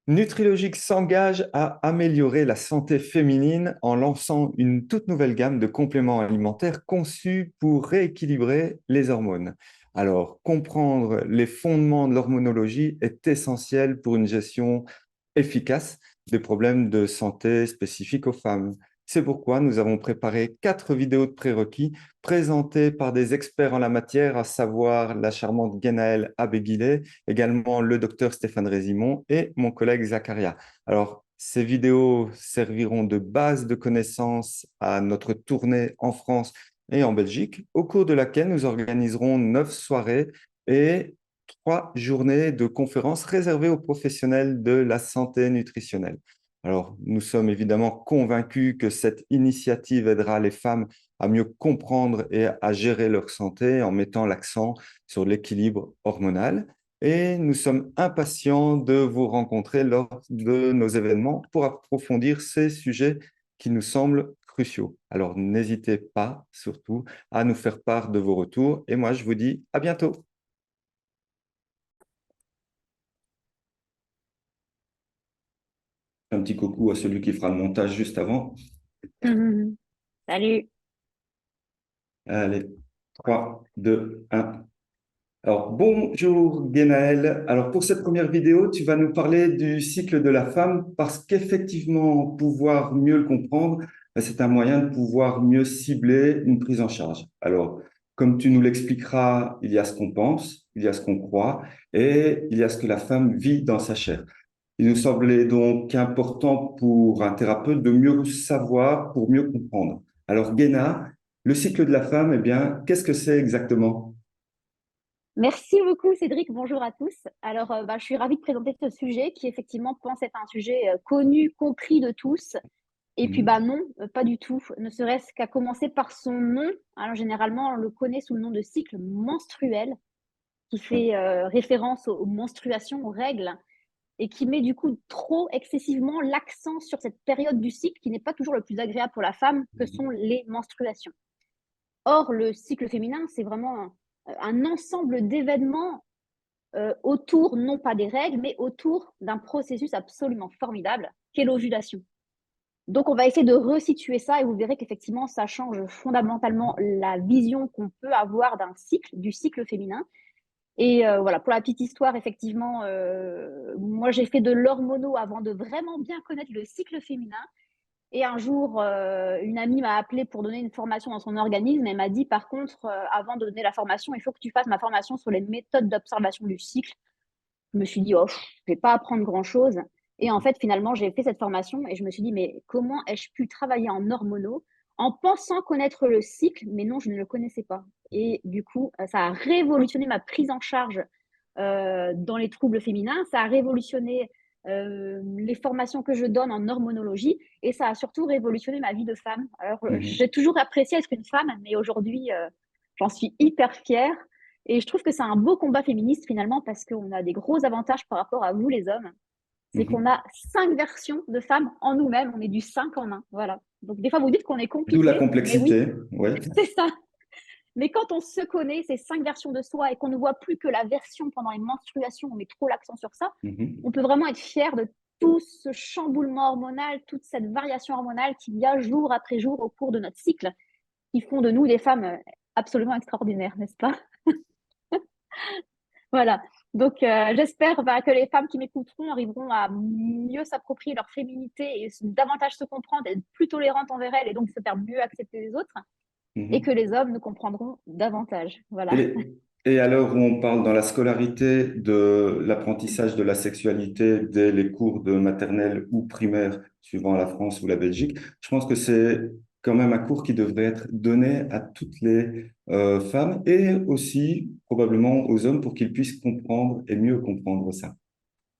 Nutrilogique s'engage à améliorer la santé féminine en lançant une toute nouvelle gamme de compléments alimentaires conçus pour rééquilibrer les hormones. Alors, comprendre les fondements de l'hormonologie est essentiel pour une gestion efficace des problèmes de santé spécifiques aux femmes. C'est pourquoi nous avons préparé 4 vidéos de prérequis présentées par des experts en la matière, à savoir la charmante Guénaëlle Abéguilé, également le docteur Stéphane Résimon et mon collègue Zacharia. Alors, ces vidéos serviront de base de connaissances à notre tournée en France et en Belgique, au cours de laquelle nous organiserons 9 soirées et 3 journées de conférences réservées aux professionnels de la santé nutritionnelle. Alors, nous sommes évidemment convaincus que cette initiative aidera les femmes à mieux comprendre et à gérer leur santé en mettant l'accent sur l'équilibre hormonal. Et nous sommes impatients de vous rencontrer lors de nos événements pour approfondir ces sujets qui nous semblent cruciaux. Alors, n'hésitez pas, surtout, à nous faire part de vos retours. Et moi, je vous dis à bientôt. Un petit coucou à celui qui fera le montage juste avant. Mhm. Salut. Allez, 3, 2, 1. Alors, bonjour Guénaëlle. Alors, pour cette première vidéo, tu vas nous parler du cycle de la femme parce qu'effectivement, pouvoir mieux le comprendre, c'est un moyen de pouvoir mieux cibler une prise en charge. Alors, comme tu nous l'expliqueras, il y a ce qu'on pense, il y a ce qu'on croit et il y a ce que la femme vit dans sa chair. Il nous semblait donc important pour un thérapeute de mieux savoir, pour mieux comprendre. Alors, Guéna, le cycle de la femme, eh bien, qu'est-ce que c'est exactement? Merci beaucoup, Cédric. Bonjour à tous. Alors, je suis ravie de présenter ce sujet qui, effectivement, pense être un sujet connu, compris de tous. Et puis, Mhm. non, pas du tout. Ne serait-ce qu'à commencer par son nom. Alors, généralement, on le connaît sous le nom de cycle menstruel, qui fait référence aux menstruations, aux règles, et qui met du coup trop excessivement l'accent sur cette période du cycle qui n'est pas toujours le plus agréable pour la femme, que sont les menstruations. Or, le cycle féminin, c'est vraiment un ensemble d'événements autour, non pas des règles, mais autour d'un processus absolument formidable, qu'est l'ovulation. Donc, on va essayer de resituer ça et vous verrez qu'effectivement, ça change fondamentalement la vision qu'on peut avoir d'un cycle, du cycle féminin. Et voilà, pour la petite histoire, effectivement, moi, j'ai fait de l'hormono avant de vraiment bien connaître le cycle féminin. Et un jour, une amie m'a appelée pour donner une formation dans son organisme. Elle m'a dit, par contre, avant de donner la formation, il faut que tu fasses ma formation sur les méthodes d'observation du cycle. Je me suis dit, oh, je ne vais pas apprendre grand-chose. Et en fait, finalement, j'ai fait cette formation et je me suis dit, mais comment ai-je pu travailler en hormono en pensant connaître le cycle, mais non, je ne le connaissais pas. Et du coup, ça a révolutionné ma prise en charge dans les troubles féminins. Ça a révolutionné les formations que je donne en hormonologie et ça a surtout révolutionné ma vie de femme. Alors, Mhm. j'ai toujours apprécié être une femme, mais aujourd'hui, j'en suis hyper fière. Et je trouve que c'est un beau combat féministe finalement parce qu'on a des gros avantages par rapport à vous, les hommes. C'est qu'on Mhm. a 5 versions de femmes en nous-mêmes. On est du 5 en un. Voilà. Donc, des fois, vous dites qu'on est D'où la compliqué, mais oui, complexité, oui. c'est ça. Mais quand on se connaît, ces 5 versions de soi, et qu'on ne voit plus que la version pendant les menstruations, on met trop l'accent sur ça, Mhm. on peut vraiment être fier de tout ce chamboulement hormonal, toute cette variation hormonale qu'il y a jour après jour au cours de notre cycle, qui font de nous des femmes absolument extraordinaires, n'est-ce pas? Voilà. Donc, j'espère que les femmes qui m'écouteront arriveront à mieux s'approprier leur féminité et davantage se comprendre, être plus tolérantes envers elles et donc se faire mieux accepter les autres, et que Mhm. les hommes nous comprendront davantage. Voilà. Et, et à l'heure où on parle dans la scolarité de l'apprentissage de la sexualité dès les cours de maternelle ou primaire, suivant la France ou la Belgique, je pense que c'est quand même un cours qui devrait être donné à toutes les femmes et aussi probablement aux hommes pour qu'ils puissent comprendre et mieux comprendre ça.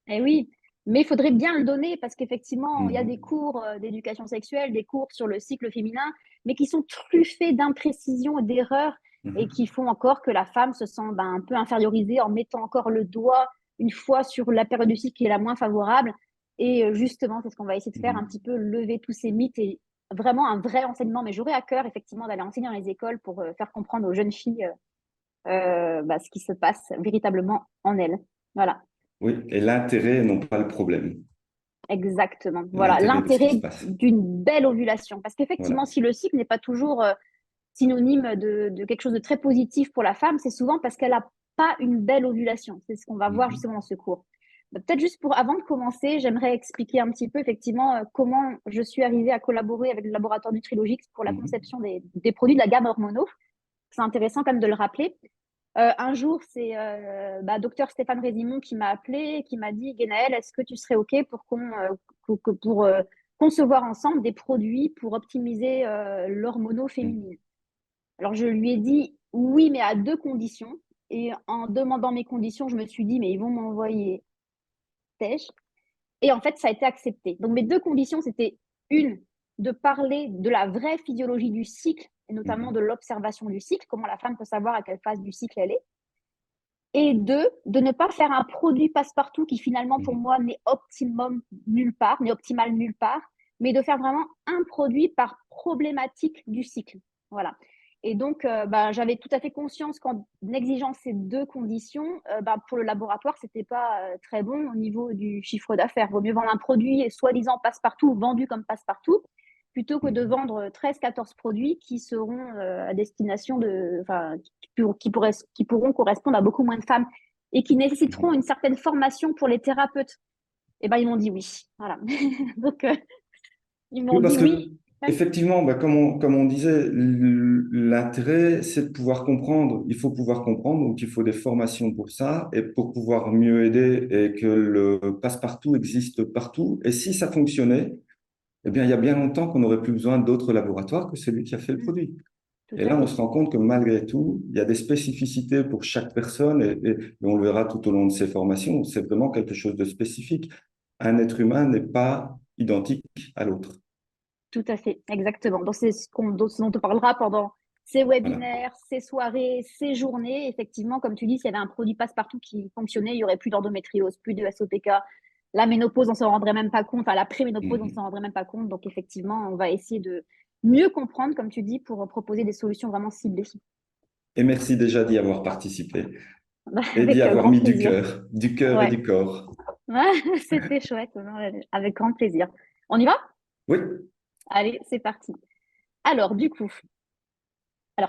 Et oui, mais il faudrait bien le donner parce qu'effectivement, il y a des Mhm. cours d'éducation sexuelle, des cours sur le cycle féminin, mais qui sont truffés d'imprécisions et d'erreurs et Mhm. qui font encore que la femme se sent un peu infériorisée en mettant encore le doigt une fois sur la période du cycle qui est la moins favorable. Et justement, c'est ce qu'on va essayer de faire, un Mhm. petit peu lever tous ces mythes et vraiment un vrai enseignement. Mais j'aurais à cœur effectivement d'aller enseigner dans les écoles pour faire comprendre aux jeunes filles ce qui se passe véritablement en elles. Voilà. Oui, et l'intérêt et non pas le problème. Exactement. Voilà l'intérêt de ce qui se l'intérêt passe. d'une belle ovulation. Parce Voilà. qu'effectivement, si le cycle n'est pas toujours synonyme de quelque chose de très positif pour la femme, c'est souvent parce qu'elle n'a pas une belle ovulation. C'est ce qu'on va voir Mhm. justement dans ce cours. Peut-être juste avant de commencer, j'aimerais expliquer un petit peu effectivement comment je suis arrivée à collaborer avec le laboratoire Nutrilogix pour la Mhm. conception des produits de la gamme hormonaux. C'est intéressant quand même de le rappeler. Un jour, c'est docteur Stéphane Résimon qui m'a appelé et qui m'a dit, Guénaëlle, est-ce que tu serais OK pour concevoir ensemble des produits pour optimiser l'hormono Mhm. féminine? Alors, je lui ai dit oui, mais à deux conditions. Et en demandant mes conditions, je me suis dit, mais ils vont m'envoyer têche. Et en fait, ça a été accepté. Donc, mes deux conditions, c'était une, de parler de la vraie physiologie du cycle, et notamment de Mhm. l'observation du cycle, comment la femme peut savoir à quelle phase du cycle elle est. Et deux, de ne pas faire un produit passe-partout qui finalement, pour Mhm. moi, n'est optimum nulle part, n'est optimal nulle part, mais de faire vraiment un produit par problématique du cycle. Voilà. Et donc, j'avais tout à fait conscience qu'en exigeant ces deux conditions, pour le laboratoire, ce n'était pas très bon au niveau du chiffre d'affaires. Il vaut mieux vendre un produit soi-disant passe-partout, vendu comme passe-partout, plutôt que de Mhm. vendre 13-14 produits qui seront à destination qui pourront correspondre à beaucoup moins de femmes et qui nécessiteront Mhm. une certaine formation pour les thérapeutes. Et ben ils m'ont dit oui. Voilà. Donc, ils m'ont Oui, dit parce que oui. effectivement, bah, comme on disait, l'intérêt, c'est de pouvoir comprendre. Il faut pouvoir comprendre, donc il faut des formations pour ça, et pour pouvoir mieux aider et que le passe-partout existe partout. Et si ça fonctionnait, eh bien, il y a bien longtemps qu'on n'aurait plus besoin d'autres laboratoires que celui qui a fait le Mm, produit. tout Et à là, on fait. se rend compte que malgré tout, il y a des spécificités pour chaque personne, et on le verra tout au long de ces formations. C'est vraiment quelque chose de spécifique. Un être humain n'est pas identique à l'autre. Tout à fait. Exactement. Donc, c'est ce dont on parlera pendant ces Voilà. webinaires, ces soirées, ces journées. Effectivement, comme tu dis, s'il y avait un produit passe-partout qui fonctionnait, il n'y aurait plus d'endométriose, plus de SOPK. La ménopause, on ne s'en rendrait même pas compte. Enfin, la préménopause, on ne Mhm. s'en rendrait même pas compte. Donc, effectivement, on va essayer de mieux comprendre, comme tu dis, pour proposer des solutions vraiment ciblées. Et merci déjà d'y avoir participé et d'y Avec avoir grand mis plaisir. du cœur et Ouais, du corps. ouais, c'était chouette. Avec grand plaisir. On y va? Oui. Allez, c'est parti. Alors, du coup,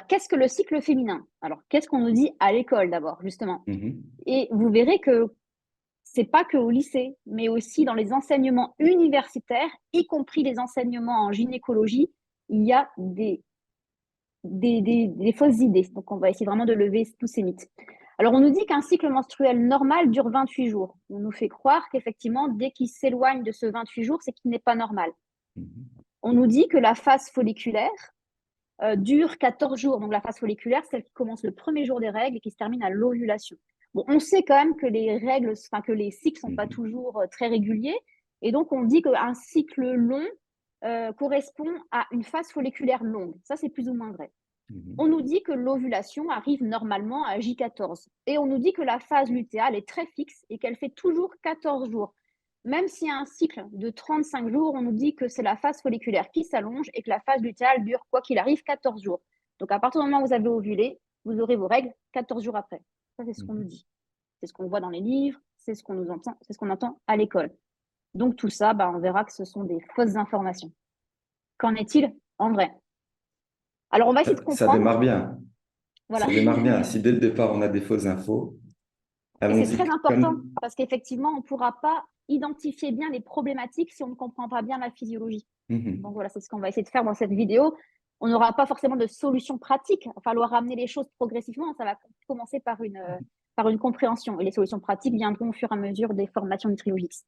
qu'est-ce que le cycle féminin? Alors, qu'est-ce qu'on nous dit à l'école d'abord, justement? Mhm. Et vous verrez que c'est pas que au lycée, mais aussi dans les enseignements universitaires, y compris les enseignements en gynécologie, il y a des fausses idées. Donc, on va essayer vraiment de lever tous ces mythes. Alors, on nous dit qu'un cycle menstruel normal dure 28 jours. On nous fait croire qu'effectivement, dès qu'il s'éloigne de ce 28 jours, c'est qu'il n'est pas normal. Mhm. On nous dit que la phase folliculaire dure 14 jours. Donc, la phase folliculaire, c'est celle qui commence le premier jour des règles et qui se termine à l'ovulation. Bon, on sait quand même que les règles, enfin, que les cycles ne sont pas Mhm. toujours très réguliers. Et donc, on dit qu'un cycle long correspond à une phase folliculaire longue. Ça, c'est plus ou moins vrai. On Mhm. nous dit que l'ovulation arrive normalement à J14. Et on nous dit que la phase lutéale est très fixe et qu'elle fait toujours 14 jours. Même s'il y a un cycle de 35 jours, on nous dit que c'est la phase folliculaire qui s'allonge et que la phase lutéale dure, quoi qu'il arrive, 14 jours. Donc, à partir du moment où vous avez ovulé, vous aurez vos règles 14 jours après. Ça, c'est ce qu'on nous Mhm. dit. C'est ce qu'on voit dans les livres, c'est ce qu'on nous entend, c'est ce qu'on entend à l'école. Donc, tout ça, on verra que ce sont des fausses informations. Qu'en est-il en vrai? Alors, on va essayer de Ça comprendre. démarre bien. Voilà. Ça démarre bien. Si dès le départ, on a des fausses infos, Et c'est allons-y très important comme... parce qu'effectivement, on ne pourra pas identifier bien les problématiques si on ne comprend pas bien la physiologie. Donc Mhm. voilà, c'est ce qu'on va essayer de faire dans cette vidéo. On n'aura pas forcément de solution pratique. Il va falloir ramener les choses progressivement. Ça va commencer par une compréhension. Et les solutions pratiques viendront au fur et à mesure des formations nutriologiques.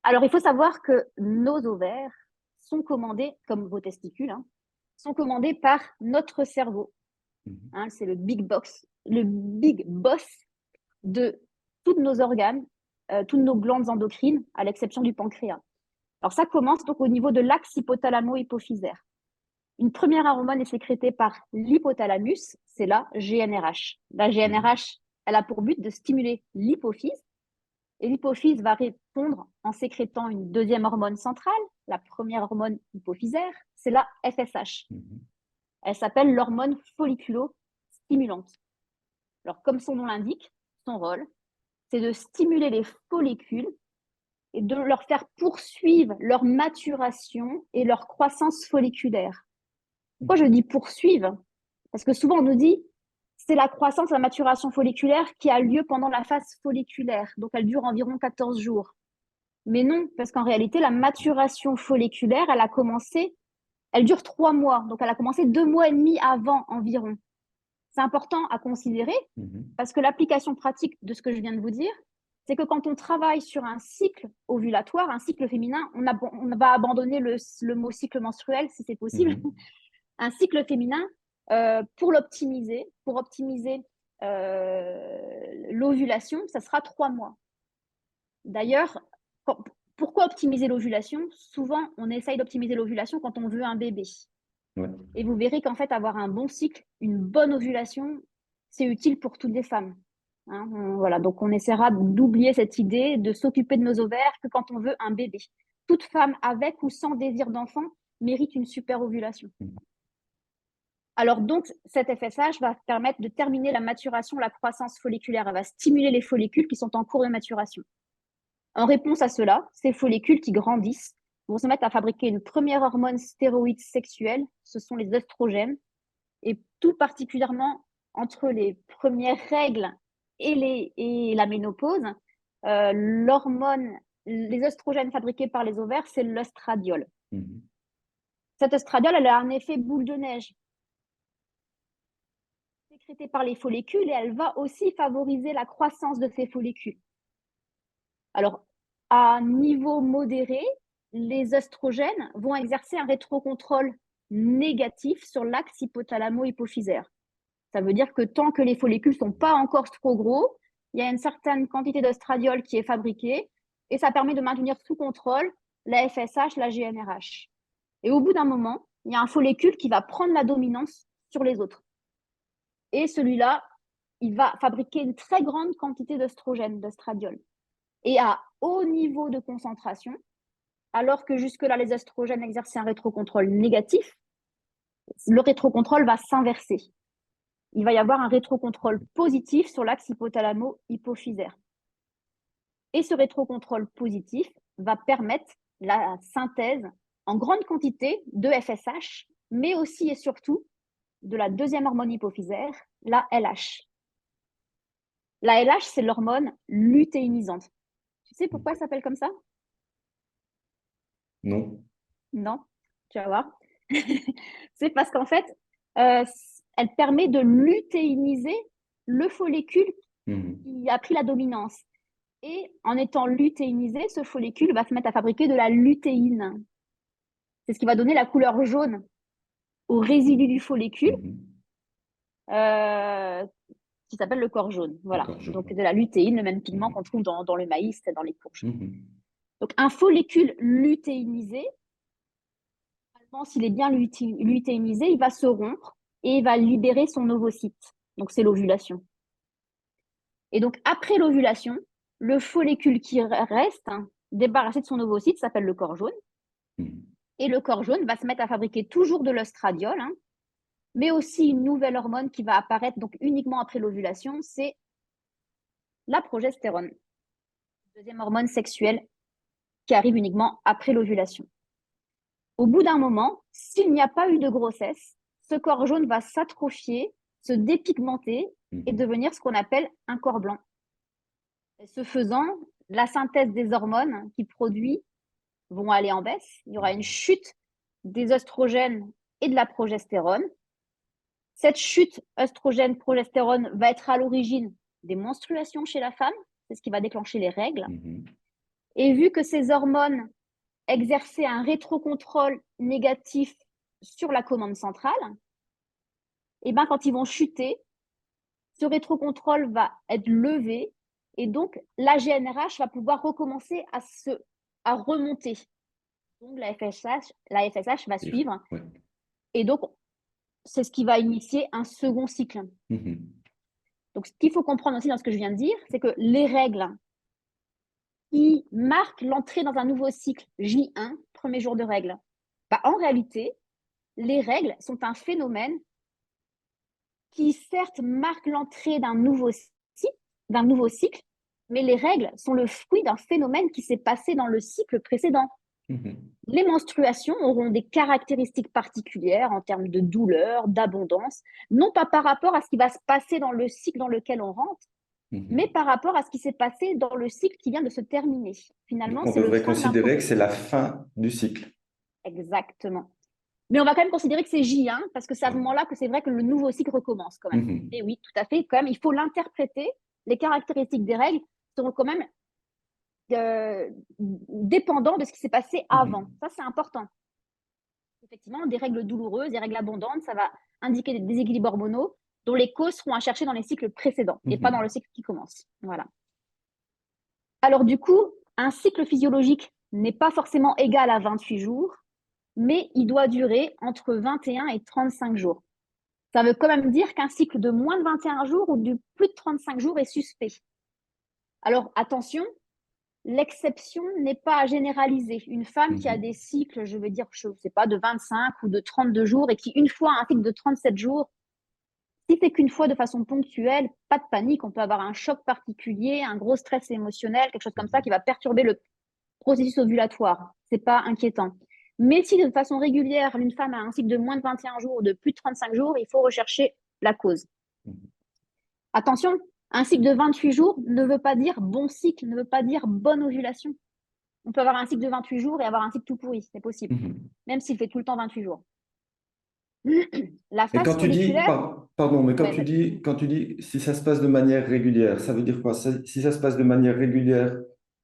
Alors, il faut savoir que nos ovaires sont commandés, comme vos testicules, sont commandés par notre cerveau. Mhm. C'est le big boss de tous nos organes, toutes nos glandes endocrines, à l'exception du pancréas. Alors ça commence donc au niveau de l'axe hypothalamo-hypophysaire. Une première hormone est sécrétée par l'hypothalamus, c'est la GnRH. La Mhm. GnRH, elle a pour but de stimuler l'hypophyse, et l'hypophyse va répondre en sécrétant une deuxième hormone centrale, la première hormone hypophysaire, c'est la FSH. Mhm. Elle s'appelle l'hormone folliculo-stimulante. Alors comme son nom l'indique, son rôle, c'est de stimuler les follicules et de leur faire poursuivre leur maturation et leur croissance folliculaire. Pourquoi je dis poursuivre? Parce que souvent on nous dit c'est la croissance, la maturation folliculaire qui a lieu pendant la phase folliculaire. Donc elle dure environ 14 jours. Mais non, parce qu'en réalité, la maturation folliculaire, elle dure 3 mois. Donc elle a commencé 2 mois et demi avant environ. C'est important à considérer parce que l'application pratique de ce que je viens de vous dire, c'est que quand on travaille sur un cycle ovulatoire, un cycle féminin, on va abandonner le mot cycle menstruel si c'est possible. Un cycle féminin, pour optimiser l'ovulation, ça sera 3 mois. D'ailleurs, pourquoi optimiser l'ovulation? Souvent, on essaye d'optimiser l'ovulation quand on veut un bébé. Ouais. Et vous verrez qu'en fait, avoir un bon cycle, une bonne ovulation, c'est utile pour toutes les femmes. Hein, voilà, donc on essaiera d'oublier cette idée de s'occuper de nos ovaires que quand on veut un bébé. Toute femme avec ou sans désir d'enfant mérite une super ovulation. Alors donc, cet FSH va permettre de terminer la maturation, la croissance folliculaire. Elle va stimuler les follicules qui sont en cours de maturation. En réponse à cela, ces follicules qui grandissent vont se mettre à fabriquer une première hormone stéroïde sexuelle, ce sont les œstrogènes, et tout particulièrement entre les premières règles et la ménopause, les œstrogènes fabriqués par les ovaires, c'est l'œstradiol. Cet œstradiol, elle a un effet boule de neige. Sécrétée par les follicules et elle va aussi favoriser la croissance de ces follicules. Alors, à niveau modéré, les œstrogènes vont exercer un rétrocontrôle négatif sur l'axe hypothalamo-hypophysaire. Ça veut dire que tant que les follicules ne sont pas encore trop gros, il y a une certaine quantité d'œstradiol qui est fabriquée et ça permet de maintenir sous contrôle la FSH, la GnRH. Et au bout d'un moment, il y a un follicule qui va prendre la dominance sur les autres. Et celui-là, il va fabriquer une très grande quantité d'œstrogène, d'œstradiol. Et à haut niveau de concentration, alors que jusque-là, les œstrogènes exerçaient un rétrocontrôle négatif, le rétrocontrôle va s'inverser. Il va y avoir un rétrocontrôle positif sur l'axe hypothalamo-hypophysaire. Et ce rétrocontrôle positif va permettre la synthèse en grande quantité de FSH, mais aussi et surtout de la deuxième hormone hypophysaire, la LH. La LH, c'est l'hormone lutéinisante. Tu sais pourquoi elle s'appelle comme ça? Non. Non, tu vas voir. C'est parce qu'en fait, elle permet de lutéiniser le follicule qui a pris la dominance. Et en étant lutéinisé, ce follicule va se mettre à fabriquer de la lutéine. C'est ce qui va donner la couleur jaune au résidu du follicule, qui s'appelle le corps jaune. Voilà. Donc de la lutéine, le même pigment qu'on trouve dans le maïs et dans les courges. Donc un follicule lutéinisé, s'il est bien lutéinisé, il va se rompre et il va libérer son ovocyte. Donc c'est l'ovulation. Et donc après l'ovulation, le follicule qui reste, débarrassé de son ovocyte, s'appelle le corps jaune. Et le corps jaune va se mettre à fabriquer toujours de l'œstradiol, mais aussi une nouvelle hormone qui va apparaître donc uniquement après l'ovulation, c'est la progestérone, deuxième hormone sexuelle qui arrive uniquement après l'ovulation. Au bout d'un moment, s'il n'y a pas eu de grossesse, ce corps jaune va s'atrophier, se dépigmenter et devenir ce qu'on appelle un corps blanc. Et ce faisant, la synthèse des hormones qu'il produit vont aller en baisse. Il y aura une chute des œstrogènes et de la progestérone. Cette chute œstrogène-progestérone va être à l'origine des menstruations chez la femme. C'est ce qui va déclencher les règles. Et vu que ces hormones exercer un rétrocontrôle négatif sur la commande centrale, et ben quand ils vont chuter, ce rétrocontrôle va être levé et donc la GnRH va pouvoir recommencer à remonter. Donc la FSH va suivre. Et donc, c'est ce qui va initier un second cycle. Donc, ce qu'il faut comprendre aussi dans ce que je viens de dire, c'est que les règles qui marquent l'entrée dans un nouveau cycle, J1, premier jour de règles, en réalité, les règles sont un phénomène qui, certes, marque l'entrée d'un nouveau cycle, Mais les règles sont le fruit d'un phénomène qui s'est passé dans le cycle précédent. Mhm. Les menstruations auront des caractéristiques particulières en termes de douleur, d'abondance, non pas par rapport à ce qui va se passer dans le cycle dans lequel on rentre, mais Mhm. par rapport à ce qui s'est passé dans le cycle qui vient de se terminer. Donc, Finalement, on c'est le devrait fin d'un considérer que c'est la processus. fin du cycle. Exactement. Mais on va quand même considérer que c'est J1, parce que c'est à ce Ouais. moment-là que c'est vrai que le nouveau cycle recommence quand même. Mhm. Mais oui, tout à fait, quand même, il faut l'interpréter. Les caractéristiques des règles seront quand même dépendants de ce qui s'est passé avant. Mhm. Ça, c'est important. Effectivement, des règles douloureuses, des règles abondantes, ça va indiquer des déséquilibres hormonaux dont les causes seront à chercher dans les cycles précédents et pas dans le Mhm. cycle qui commence. Voilà. Alors du coup, un cycle physiologique n'est pas forcément égal à 28 jours, mais il doit durer entre 21 et 35 jours. Ça veut quand même dire qu'un cycle de moins de 21 jours ou de plus de 35 jours est suspect. Alors attention, l'exception n'est pas à généraliser. Une femme qui a des Mhm. cycles, je veux dire, je ne sais pas, de 25 ou de 32 jours et qui, une fois, a un cycle de 37 jours, si c'est qu'une fois de façon ponctuelle, pas de panique, on peut avoir un choc particulier, un gros stress émotionnel, quelque chose comme ça qui va perturber le processus ovulatoire. C'est pas inquiétant. Mais si de façon régulière, une femme a un cycle de moins de 21 jours ou de plus de 35 jours, il faut rechercher la cause. Mhm. Attention, un cycle de 28 jours ne veut pas dire bon cycle, ne veut pas dire bonne ovulation. On peut avoir un cycle de 28 jours et avoir un cycle tout pourri, c'est possible, Mhm. même s'il fait tout le temps 28 jours. La Et phase folliculaire, pardon, mais ouais, quand tu dis si ça se passe de manière régulière, ça veut dire quoi? Si ça se passe de manière régulière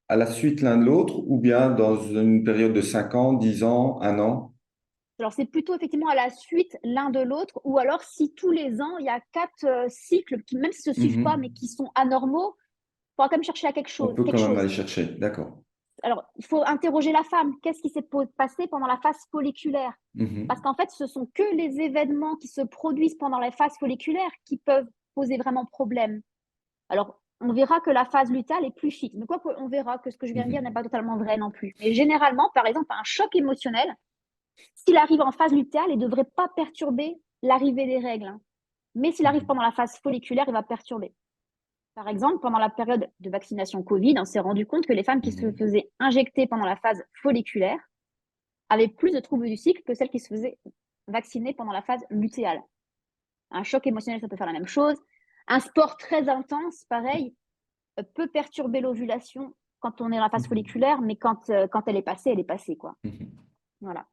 à la suite l'un de l'autre ou bien dans une période de 5 ans, 10 ans, un an? alors c'est plutôt effectivement à la suite l'un de l'autre, ou alors si tous les ans il y a 4 cycles qui même s'ils ne se suivent pas mais Mhm. qui sont anormaux, il faudra quand même chercher à quelque On chose, peut quelque quand même chose. aller chercher, d'accord. Alors il faut interroger la femme. Qu'est-ce qui s'est passé pendant la phase folliculaire? Parce Mhm. qu'en fait, ce sont que les événements qui se produisent pendant la phase folliculaire qui peuvent poser vraiment problème. Alors, on verra que la phase lutéale est plus fixe. Mais quoi qu'on verra que ce que je viens de dire n'est Mhm. pas totalement vrai non plus. Mais généralement, par exemple, un choc émotionnel, s'il arrive en phase lutéale, il ne devrait pas perturber l'arrivée des règles, hein. Mais s'il arrive pendant Mhm. la phase folliculaire, il va perturber. Par exemple, pendant la période de vaccination Covid, on s'est rendu compte que les femmes qui se Mhm. faisaient injecter pendant la phase folliculaire avaient plus de troubles du cycle que celles qui se faisaient vacciner pendant la phase lutéale. Un choc émotionnel, ça peut faire la même chose. Un sport très intense, pareil, peut perturber l'ovulation quand on est dans la phase Mhm. folliculaire, mais quand elle est passée, quoi. Mhm. Voilà.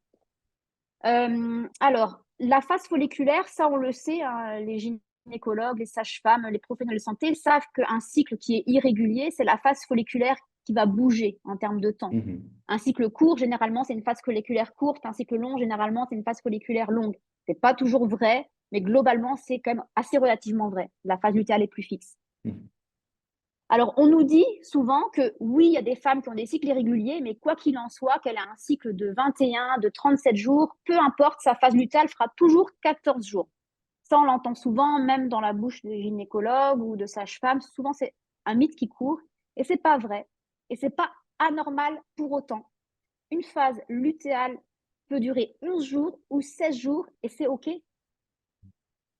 Alors, la phase folliculaire, ça, on le sait, hein, les gynécologues, les sages-femmes, les professionnels de santé savent qu'un cycle qui est irrégulier, c'est la phase folliculaire qui va bouger en termes de temps. Mhm. Un cycle court, généralement, c'est une phase folliculaire courte. Un cycle long, généralement, c'est une phase folliculaire longue. C'est pas toujours vrai, mais globalement, c'est quand même assez relativement vrai. La phase lutéale est plus fixe. Mhm. Alors, on nous dit souvent que oui, il y a des femmes qui ont des cycles irréguliers, mais quoi qu'il en soit, qu'elle a un cycle de 21, de 37 jours, peu importe, sa phase lutéale fera toujours 14 jours. Ça, on l'entend souvent, même dans la bouche des gynécologues ou de sages-femmes. Souvent, c'est un mythe qui court et c'est pas vrai. Et c'est pas anormal pour autant. Une phase lutéale peut durer 11 jours ou 16 jours et c'est OK.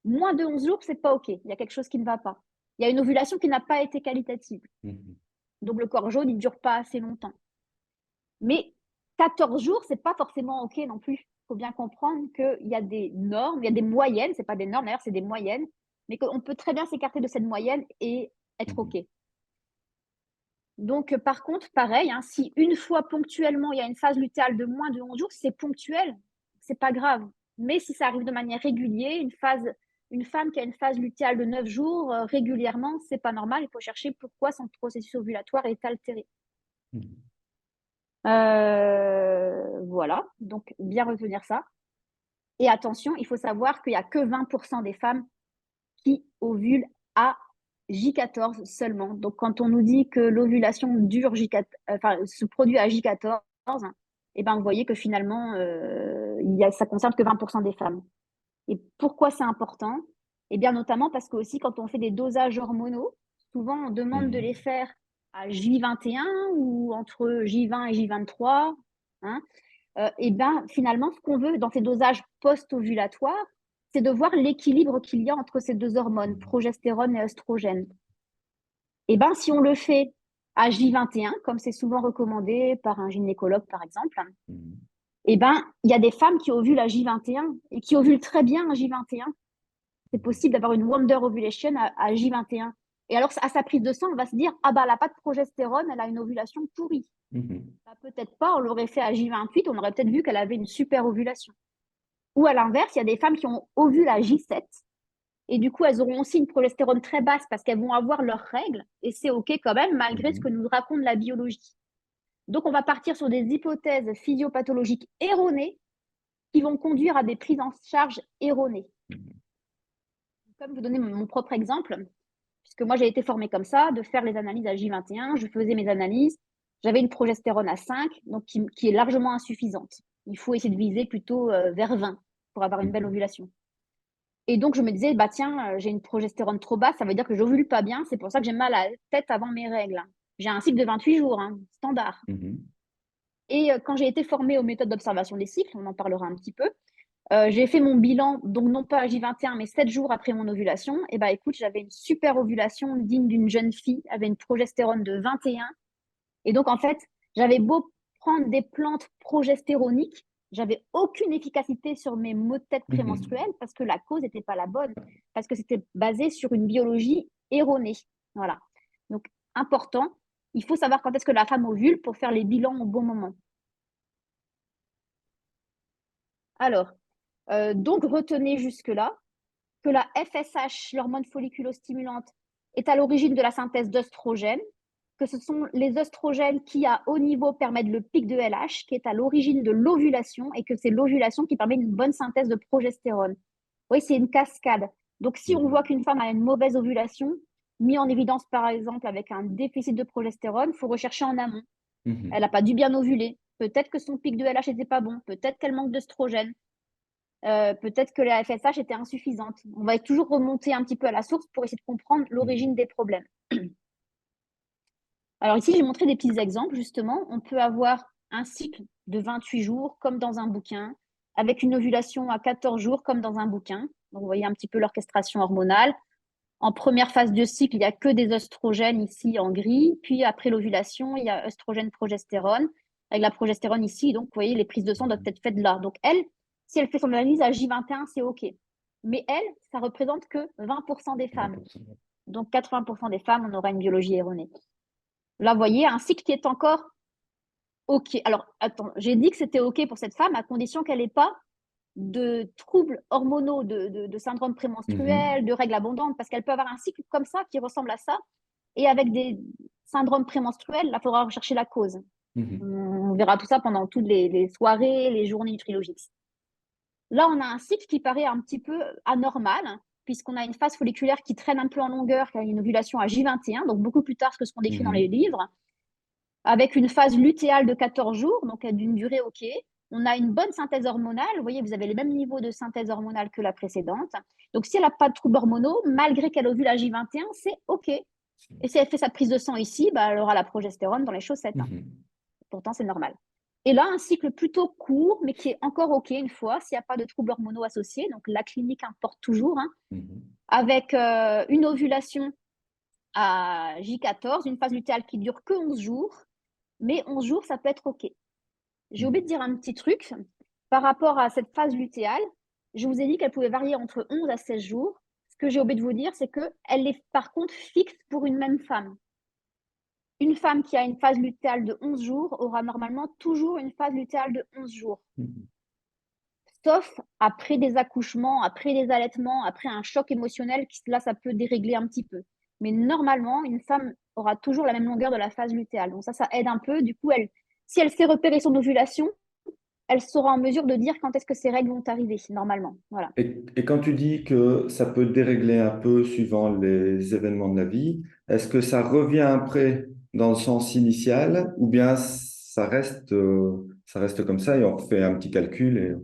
Moins de 11 jours, c'est pas OK. Il y a quelque chose qui ne va pas. Il y a une ovulation qui n'a pas été qualitative. Mhm. Donc le corps jaune, il ne dure pas assez longtemps. Mais 14 jours, c'est pas forcément OK non plus. Il faut bien comprendre qu'il y a des normes, il y a des moyennes, c'est pas des normes d'ailleurs, c'est des moyennes, mais qu'on peut très bien s'écarter de cette moyenne et être OK. Mhm. Donc, par contre, pareil, hein, si une fois ponctuellement il y a une phase lutéale de moins de 11 jours, c'est ponctuel, c'est pas grave. Mais si ça arrive de manière régulière, une femme qui a une phase lutéale de 9 jours régulièrement, c'est pas normal. Il faut chercher pourquoi son processus ovulatoire est altéré. Mhm. Voilà, donc bien retenir ça. Et attention, il faut savoir qu'il n'y a que 20% des femmes qui ovulent à J14 seulement. Donc, quand on nous dit que l'ovulation dure se produit à J14, eh ben, vous voyez que finalement, ça ne concerne que 20% des femmes. Et pourquoi c'est important? Eh bien, notamment parce que aussi, quand on fait des dosages hormonaux, souvent, on demande de les Mhm. faire à J21 ou entre J20 et J23. Hein. Et ben, finalement, ce qu'on veut dans ces dosages post-ovulatoires, c'est de voir l'équilibre qu'il y a entre ces deux hormones, Mhm. progestérone et œstrogène. Et ben, si on le fait à J21, comme c'est souvent recommandé par un gynécologue, par exemple, Mhm. eh ben, il y a des femmes qui ovulent à J21 et qui ovulent très bien à J21. C'est possible d'avoir une wonder ovulation à J21. Et alors, à sa prise de sang, on va se dire, ah bah, elle n'a pas de progestérone, elle a une ovulation pourrie. Mhm. Bah, peut-être pas, on l'aurait fait à J28, on aurait peut-être vu qu'elle avait une super ovulation. Ou à l'inverse, il y a des femmes qui ont ovulé à J7 et du coup, elles auront aussi une progestérone très basse parce qu'elles vont avoir leurs règles et c'est OK quand même, malgré ce que Mhm. nous raconte la biologie. Donc, on va partir sur des hypothèses physiopathologiques erronées qui vont conduire à des prises en charge erronées. Mhm. Comme vous donnez mon propre exemple, puisque moi j'ai été formée comme ça, de faire les analyses à J21, je faisais mes analyses, j'avais une progestérone à 5, donc qui est largement insuffisante. Il faut essayer de viser plutôt vers 20 pour avoir une belle Mhm. ovulation. Et donc je me disais, bah tiens, j'ai une progestérone trop basse, ça veut dire que j'ovule pas bien, c'est pour ça que j'ai mal à la tête avant mes règles. J'ai un cycle de 28 jours, hein, standard. Mhm. Et quand j'ai été formée aux méthodes d'observation des cycles, on en parlera un petit peu, j'ai fait mon bilan, donc non pas à J21, mais 7 jours après mon ovulation. Et bah écoute, j'avais une super ovulation digne d'une jeune fille, avec une progestérone de 21. Et donc en fait, j'avais beau prendre des plantes progestéroniques, j'avais aucune efficacité sur mes maux de tête Mhm. prémenstruels parce que la cause n'était pas la bonne, parce que c'était basé sur une biologie erronée. Voilà. Donc important, il faut savoir quand est-ce que la femme ovule pour faire les bilans au bon moment. Alors, donc retenez jusque-là que la FSH, l'hormone folliculostimulante, est à l'origine de la synthèse d'œstrogènes, que ce sont les œstrogènes qui, à haut niveau, permettent le pic de LH, qui est à l'origine de l'ovulation, et que c'est l'ovulation qui permet une bonne synthèse de progestérone. Oui, c'est une cascade. Donc, si on voit Mhm. qu'une femme a une mauvaise ovulation, mis en évidence par exemple avec un déficit de progestérone, il faut rechercher en amont. Elle n'a Mhm. pas dû bien ovuler. Peut-être que son pic de LH n'était pas bon. Peut-être qu'elle manque d'œstrogène. Peut-être que la FSH était insuffisante. On va toujours remonter un petit peu à la source pour essayer de comprendre l'origine Mhm. des problèmes. Alors ici, j'ai montré des petits exemples, justement. On peut avoir un cycle de 28 jours, comme dans un bouquin, avec une ovulation à 14 jours, comme dans un bouquin. Donc, vous voyez un petit peu l'orchestration hormonale. En première phase de cycle, il n'y a que des œstrogènes ici en gris. Puis après l'ovulation, il y a œstrogène, progestérone. Avec la progestérone ici, donc vous voyez, les prises de sang doivent être faites là. Donc elle, si elle fait son analyse à J21, c'est OK. Mais elle, ça représente que 20% des femmes. 20%. Donc 80% des femmes, on aura une biologie erronée. Là, vous voyez, un cycle qui est encore OK. Alors, attends, j'ai dit que c'était OK pour cette femme à condition qu'elle n'ait pas de troubles hormonaux, de syndrome Mhm. prémenstruel, de règles abondantes, parce qu'elle peut avoir un cycle comme ça qui ressemble à ça, et avec des syndromes prémenstruels, là, il faudra rechercher la cause. Mhm. On verra tout ça pendant toutes les soirées, les journées du Trilogix. Là, on a un cycle qui paraît un petit peu anormal, puisqu'on a une phase folliculaire qui traîne un peu en longueur, qui a une ovulation à J21, donc beaucoup plus tard que ce qu'on décrit dans les Mhm. livres, avec une phase lutéale de 14 jours, donc d'une durée OK. On a une bonne synthèse hormonale. Vous voyez, vous avez les mêmes niveaux de synthèse hormonale que la précédente. Donc, si elle n'a pas de troubles hormonaux, malgré qu'elle ovule à J21, c'est OK. Et si elle fait sa prise de sang ici, bah, elle aura la progestérone dans les chaussettes. Mhm. Pourtant, c'est normal. Et là, un cycle plutôt court, mais qui est encore OK une fois, s'il n'y a pas de troubles hormonaux associés. Donc, la clinique importe toujours, hein, Mhm. avec une ovulation à J14, une phase lutéale qui dure que 11 jours. Mais 11 jours, ça peut être OK. J'ai oublié de Mhm. dire un petit truc par rapport à cette phase lutéale. Je vous ai dit qu'elle pouvait varier entre 11 à 16 jours. Ce que j'ai oublié de vous dire, c'est qu'elle est par contre fixe pour une même femme. Une femme qui a une phase lutéale de 11 jours aura normalement toujours une phase lutéale de 11 jours. Mhm. Sauf après des accouchements, après des allaitements, après un choc émotionnel, qui là, ça peut dérégler un petit peu. Mais normalement, une femme aura toujours la même longueur de la phase lutéale. Donc ça aide un peu. Du coup, si elle sait repérer son ovulation, elle sera en mesure de dire quand est-ce que ces règles vont arriver, normalement. Voilà. Et quand tu dis que ça peut dérégler un peu suivant les événements de la vie, est-ce que ça revient après dans le sens initial ou bien ça reste comme ça et on fait un petit calcul et...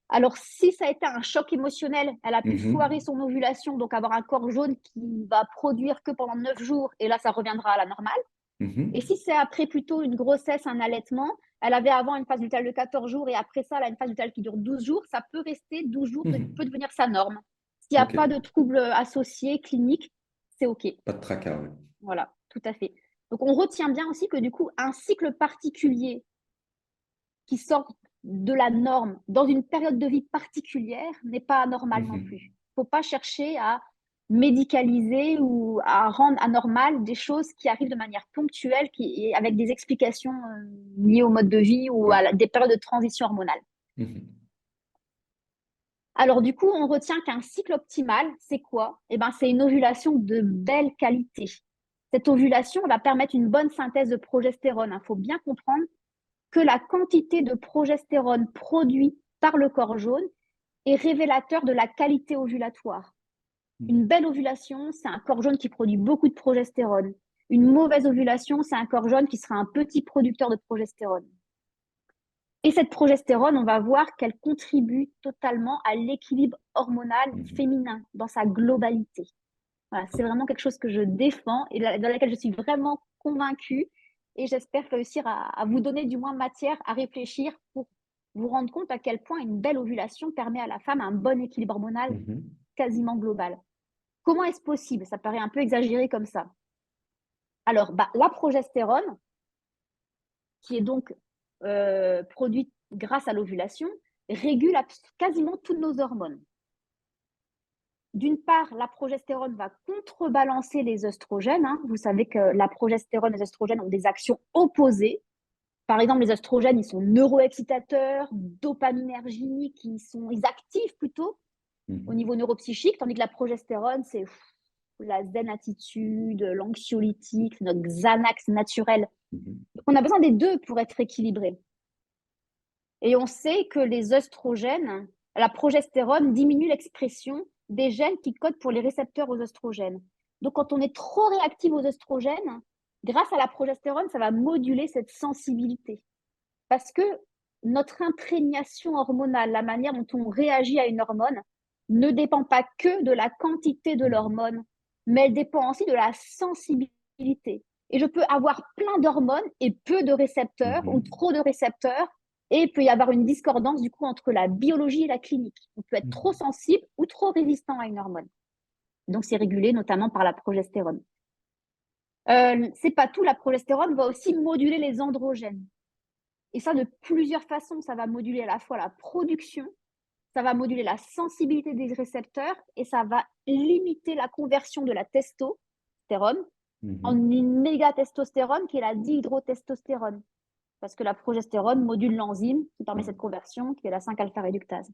Alors, si ça a été un choc émotionnel, elle a pu foirer Mhm. son ovulation, donc avoir un corps jaune qui va produire que pendant 9 jours, et là, ça reviendra à la normale. Et Mhm. si c'est après plutôt une grossesse, un allaitement, elle avait avant une phase lutéale de 14 jours et après ça, elle a une phase lutéale qui dure 12 jours, ça peut rester 12 jours, peut Mhm. devenir sa norme. S'il n'y a Ok, pas de troubles associés cliniques, c'est OK. pas de tracas, oui. Voilà, tout à fait. Donc, on retient bien aussi que du coup, un cycle particulier qui sort de la norme dans une période de vie particulière n'est pas anormal non plus. Il ne faut pas chercher à médicaliser ou à rendre anormal des choses qui arrivent de manière ponctuelle et avec des explications liées au mode de vie ou Ouais. à des périodes de transition hormonale. Mhm. Alors du coup, on retient qu'un cycle optimal, c'est quoi? Eh ben, c'est une ovulation de belle qualité. Cette ovulation va permettre une bonne synthèse de progestérone. Il faut bien comprendre que la quantité de progestérone produite par le corps jaune est révélateur de la qualité ovulatoire. Une belle ovulation, c'est un corps jaune qui produit beaucoup de progestérone. Une mauvaise ovulation, c'est un corps jaune qui sera un petit producteur de progestérone. Et cette progestérone, on va voir qu'elle contribue totalement à l'équilibre hormonal Mhm. féminin dans sa globalité. Voilà, c'est vraiment quelque chose que je défends et dans laquelle je suis vraiment convaincue. Et j'espère réussir à vous donner du moins matière à réfléchir pour vous rendre compte à quel point une belle ovulation permet à la femme un bon équilibre hormonal Mhm. quasiment global. Comment est-ce possible? Ça paraît un peu exagéré comme ça. Alors, la progestérone, qui est donc produite grâce à l'ovulation, régule quasiment toutes nos hormones. D'une part, la progestérone va contrebalancer les œstrogènes. Vous savez que la progestérone et les œstrogènes ont des actions opposées. Par exemple, les œstrogènes, ils sont neuroexcitateurs, dopaminergiques, ils activent plutôt au Mhm. niveau neuropsychique, tandis que la progestérone, c'est la zen attitude, l'anxiolytique, c'est notre Xanax naturel. Mhm. Donc, on a besoin des deux pour être équilibré. Et on sait que les œstrogènes, la progestérone diminue l'expression des gènes qui codent pour les récepteurs aux œstrogènes. Donc, quand on est trop réactif aux œstrogènes, grâce à la progestérone, ça va moduler cette sensibilité. Parce que notre imprégnation hormonale, la manière dont on réagit à une hormone, ne dépend pas que de la quantité de Mhm. l'hormone, mais elle dépend aussi de la sensibilité. Et je peux avoir plein d'hormones et peu de récepteurs ou Mhm. trop de récepteurs, et il peut y avoir une discordance du coup entre la biologie et la clinique. On peut être trop Mhm. sensible ou trop résistant à une hormone. Donc c'est régulé notamment par la progestérone. C'est pas tout, la progestérone va aussi moduler les androgènes. Et ça, de plusieurs façons, ça va moduler à la fois la production, ça va moduler la sensibilité des récepteurs et ça va limiter la conversion de la testostérone en Mhm. une mégatestostérone qui est la dihydrotestostérone. Parce que la progestérone module l'enzyme qui permet Ouais. cette conversion, qui est la 5-alpha réductase.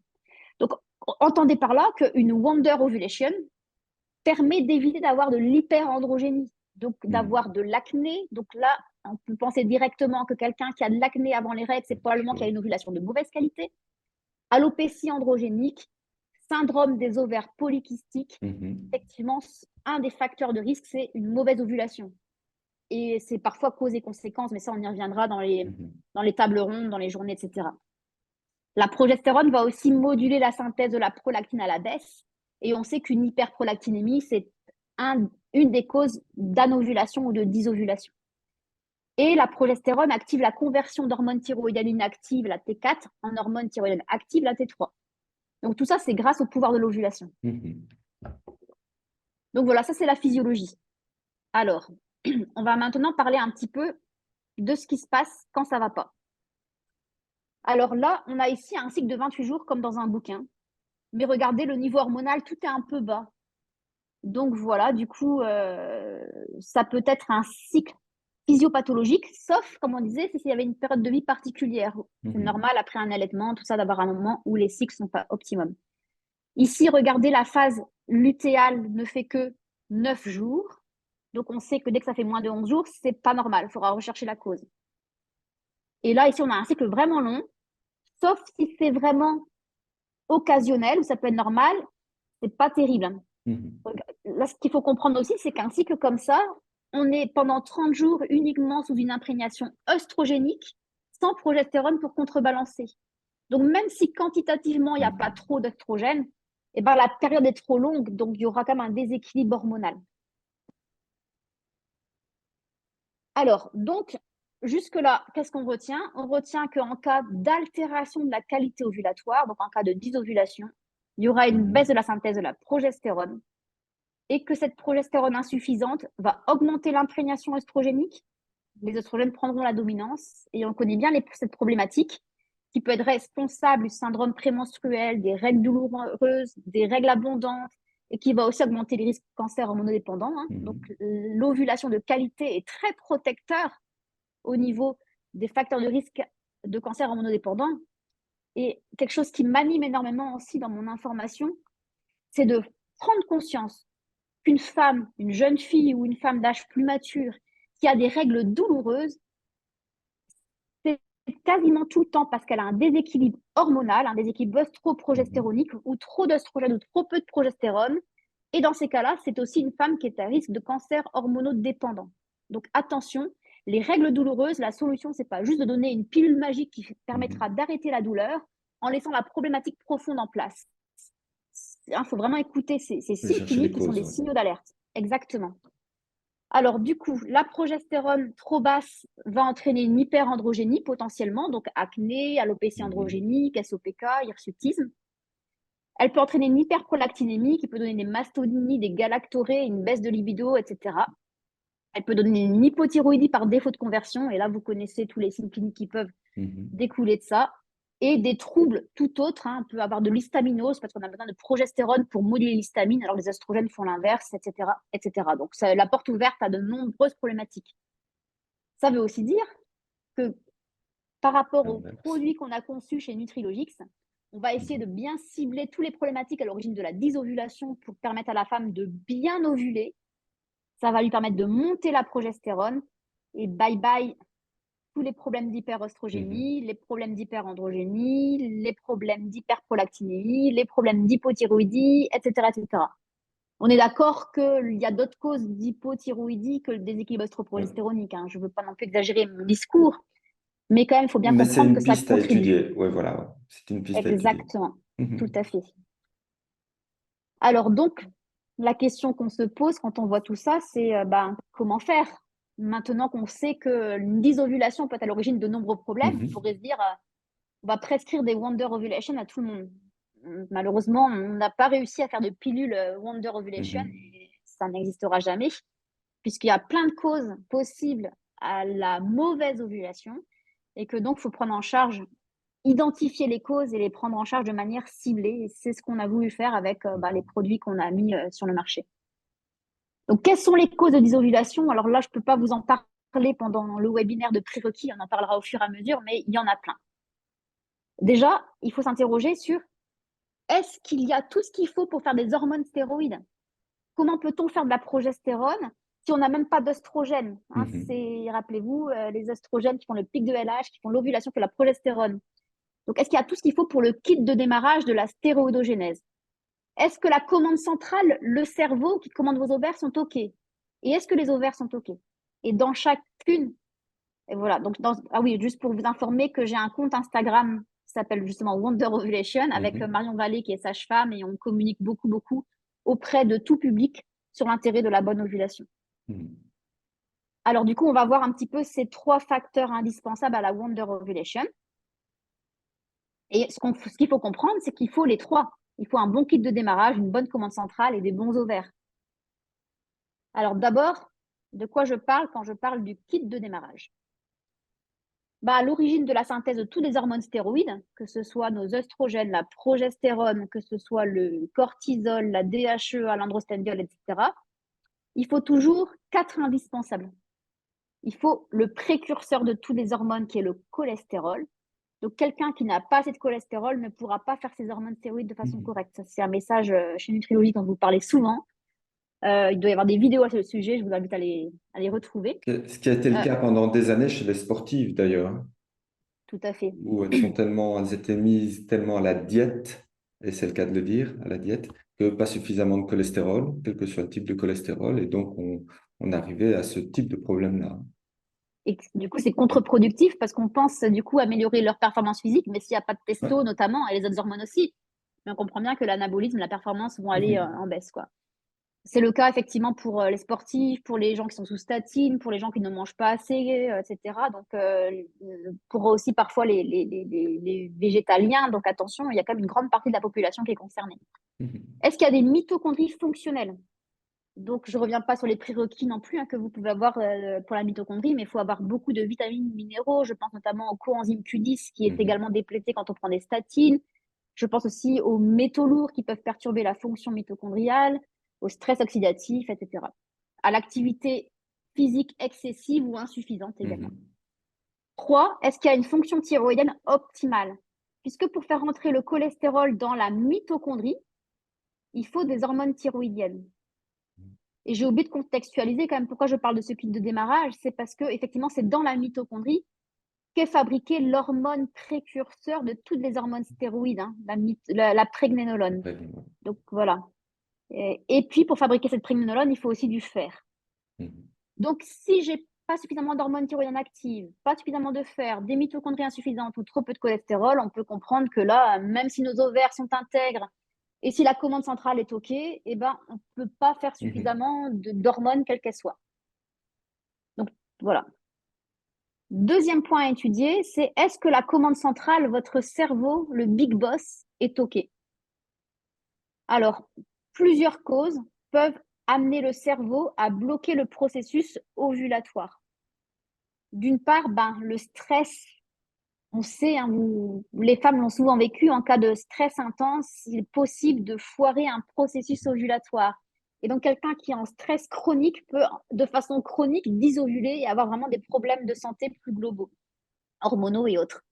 Donc, entendez par là qu'une wonder ovulation permet d'éviter d'avoir de l'hyperandrogénie, donc d'avoir Mhm. de l'acné. Donc là, on peut penser directement que quelqu'un qui a de l'acné avant les règles, c'est probablement qu'il a Chaud. une ovulation de mauvaise qualité. Alopécie androgénique, syndrome des ovaires polykystiques. Mhm. Effectivement, un des facteurs de risque, c'est une mauvaise ovulation. Et c'est parfois cause et conséquence, mais ça, on y reviendra Mhm. dans les tables rondes, dans les journées, etc. La progestérone va aussi moduler la synthèse de la prolactine à la baisse. Et on sait qu'une hyperprolactinémie, c'est une des causes d'anovulation ou de dysovulation. Et la progestérone active la conversion d'hormones thyroïdiennes inactives, la T4, en hormones thyroïdiennes actives, la T3. Donc tout ça, c'est grâce au pouvoir de l'ovulation. Mhm. Donc voilà, ça c'est la physiologie. Alors, on va maintenant parler un petit peu de ce qui se passe quand ça ne va pas. Alors là, on a ici un cycle de 28 jours comme dans un bouquin. Mais regardez, le niveau hormonal, tout est un peu bas. Donc voilà, du coup, ça peut être un cycle physiopathologique, sauf, comme on disait, s'il y avait une période de vie particulière. C'est Mhm. normal, après un allaitement, tout ça, d'avoir un moment où les cycles ne sont pas optimum. Ici, regardez, la phase lutéale ne fait que 9 jours. Donc, on sait que dès que ça fait moins de 11 jours, c'est pas normal. Il faudra rechercher la cause. Et là, ici, on a un cycle vraiment long, sauf si c'est vraiment occasionnel, ou ça peut être normal, c'est pas terrible. Mhm. Là, ce qu'il faut comprendre aussi, c'est qu'un cycle comme ça, on est pendant 30 jours uniquement sous une imprégnation œstrogénique, sans progestérone pour contrebalancer. Donc, même si quantitativement, il n'y a pas Mhm. trop d'œstrogène, eh ben, la période est trop longue, donc il y aura quand même un déséquilibre hormonal. Alors, donc, jusque-là, qu'est-ce qu'on retient? On retient qu'en cas d'altération de la qualité ovulatoire, donc en cas de dysovulation, il y aura une baisse de Mhm. la synthèse de la progestérone. et que cette progestérone insuffisante va augmenter l'imprégnation œstrogénique. Les œstrogènes prendront la dominance et on connaît bien cette problématique qui peut être responsable du syndrome prémenstruel, des règles douloureuses, des règles abondantes et qui va aussi augmenter les risques de cancer hormonodépendant. Donc, l'ovulation de qualité est très protecteur au niveau des facteurs de risque de cancer hormonodépendant. Et quelque chose qui m'anime énormément aussi dans mon information, c'est de prendre conscience qu'une femme, une jeune fille ou une femme d'âge plus mature qui a des règles douloureuses, c'est quasiment tout le temps parce qu'elle a un déséquilibre hormonal, un déséquilibre œstroprogestéronique ou trop d'œstrogène ou trop peu de progestérone. Et dans ces cas-là, c'est aussi une femme qui est à risque de cancer hormonodépendant. Donc attention, les règles douloureuses, la solution, c'est pas juste de donner une pilule magique qui permettra d'arrêter la douleur en laissant la problématique profonde en place. Il faut vraiment écouter ces signes cliniques qui sont des signaux d'alerte. Exactement. Alors, du coup, la progestérone trop basse va entraîner une hyperandrogénie potentiellement, donc acné, alopécie androgénique, SOPK, hirsutisme. Elle peut entraîner une hyperprolactinémie qui peut donner des mastodinies, des galactorées, une baisse de libido, etc. Elle peut donner une hypothyroïdie par défaut de conversion, et là, vous connaissez tous les signes cliniques qui peuvent découler de ça. Et des troubles tout autres, on peut avoir de l'histaminose parce qu'on a besoin de progestérone pour moduler l'histamine, alors les oestrogènes font l'inverse, etc., etc. Donc, c'est la porte ouverte à de nombreuses problématiques. Ça veut aussi dire que par rapport aux produits qu'on a conçus chez Nutrilogix, on va essayer de bien cibler toutes les problématiques à l'origine de la dysovulation pour permettre à la femme de bien ovuler. Ça va lui permettre de monter la progestérone et bye bye tous les problèmes d'hyperœstrogénie, les problèmes d'hyperandrogénie, les problèmes d'hyperprolactinémie, les problèmes d'hypothyroïdie, etc., etc. On est d'accord qu'il y a d'autres causes d'hypothyroïdie que le déséquilibre œstroprogestéronique. Je ne veux pas non plus exagérer mon discours, mais quand même, il faut bien Mais c'est comprendre que une ça piste à contribue. étudier. Oui, voilà. C'est une piste à étudier. Exactement, tout à fait. Alors donc, la question qu'on se pose quand on voit tout ça, c'est comment faire? Maintenant qu'on sait qu'une dysovulation peut être à l'origine de nombreux problèmes, on pourrait se dire, on va prescrire des Wonder Ovulation à tout le monde. Malheureusement, on n'a pas réussi à faire de pilule Wonder Ovulation et ça n'existera jamais, puisqu'il y a plein de causes possibles à la mauvaise ovulation et que donc, il faut prendre en charge, identifier les causes et les prendre en charge de manière ciblée. Et c'est ce qu'on a voulu faire avec les produits qu'on a mis sur le marché. Donc, quelles sont les causes de dysovulation? Alors là, je ne peux pas vous en parler pendant le webinaire de prérequis, on en parlera au fur et à mesure, mais il y en a plein. Déjà, il faut s'interroger sur est-ce qu'il y a tout ce qu'il faut pour faire des hormones stéroïdes? Comment peut-on faire de la progestérone si on n'a même pas d'œstrogène? Rappelez-vous, les œstrogènes qui font le pic de LH, qui font l'ovulation, qui font la progestérone. Donc, est-ce qu'il y a tout ce qu'il faut pour le kit de démarrage de la stéroïdogénèse? Est-ce que la commande centrale, le cerveau qui commande vos ovaires sont OK? Et est-ce que les ovaires sont OK? Et dans chacune, et voilà. Donc, oui, juste pour vous informer que j'ai un compte Instagram qui s'appelle justement Wonder Ovulation avec Marion Vallée qui est sage-femme et on communique beaucoup, beaucoup auprès de tout public sur l'intérêt de la bonne ovulation. Alors, du coup, on va voir un petit peu ces 3 facteurs indispensables à la Wonder Ovulation. Et ce qu'il faut comprendre, c'est qu'il faut les 3. Il faut un bon kit de démarrage, une bonne commande centrale et des bons ovaires. Alors d'abord, de quoi je parle quand je parle du kit de démarrage? À l'origine de la synthèse de tous les hormones stéroïdes, que ce soit nos œstrogènes, la progestérone, que ce soit le cortisol, la DHEA, l'androstendiol, etc., il faut toujours 4 indispensables. Il faut le précurseur de toutes les hormones qui est le cholestérol. Donc, quelqu'un qui n'a pas assez de cholestérol ne pourra pas faire ses hormones stéroïdes de façon correcte. Ça, c'est un message chez Nutrilogix dont vous parlez souvent. Il doit y avoir des vidéos à ce sujet, je vous invite à les retrouver. Ce qui a été le cas pendant des années chez les sportives, d'ailleurs. Tout à fait. Où elles étaient mises tellement à la diète, et c'est le cas de le dire, à la diète, que pas suffisamment de cholestérol, quel que soit le type de cholestérol, et donc on arrivait à ce type de problème-là. Et du coup, c'est contre-productif parce qu'on pense du coup améliorer leur performance physique, mais s'il n'y a pas de testo notamment, et les autres hormones aussi, mais on comprend bien que l'anabolisme, la performance vont aller en baisse, quoi. C'est le cas effectivement pour les sportifs, pour les gens qui sont sous statine, pour les gens qui ne mangent pas assez, etc. Donc, pour aussi parfois les végétaliens. Donc, attention, il y a quand même une grande partie de la population qui est concernée. Est-ce qu'il y a des mitochondries fonctionnelles? Donc, je ne reviens pas sur les prérequis non plus que vous pouvez avoir pour la mitochondrie, mais il faut avoir beaucoup de vitamines, minéraux. Je pense notamment au coenzyme Q10 qui est Mhm. également déplété quand on prend des statines. Je pense aussi aux métaux lourds qui peuvent perturber la fonction mitochondriale, au stress oxydatif, etc. À l'activité physique excessive ou insuffisante également. Mhm. 3, est-ce qu'il y a une fonction thyroïdienne optimale? Puisque pour faire rentrer le cholestérol dans la mitochondrie, il faut des hormones thyroïdiennes. Et j'ai oublié de contextualiser quand même pourquoi je parle de ce kit de démarrage, c'est parce que effectivement c'est dans la mitochondrie qu'est fabriquée l'hormone précurseur de toutes les hormones stéroïdes, hein, la prégnénolone. Très bien. Donc voilà. Et puis pour fabriquer cette prégnénolone, il faut aussi du fer. Mhm. Donc si j'ai pas suffisamment d'hormones thyroïdiennes actives, pas suffisamment de fer, des mitochondries insuffisantes ou trop peu de cholestérol, on peut comprendre que là, même si nos ovaires sont intègres et si la commande centrale est OK, eh ben, on ne peut pas faire Mhm. suffisamment d'hormones, quelles qu'elles soient. Donc voilà. Deuxième point à étudier, c'est est-ce que la commande centrale, votre cerveau, le big boss, est OK? Alors, plusieurs causes peuvent amener le cerveau à bloquer le processus ovulatoire. D'une part, le stress, on sait, hein, les femmes l'ont souvent vécu, en cas de stress intense, il est possible de foirer un processus ovulatoire. Et donc, quelqu'un qui est en stress chronique peut, de façon chronique, dysovuler et avoir vraiment des problèmes de santé plus globaux, hormonaux et autres.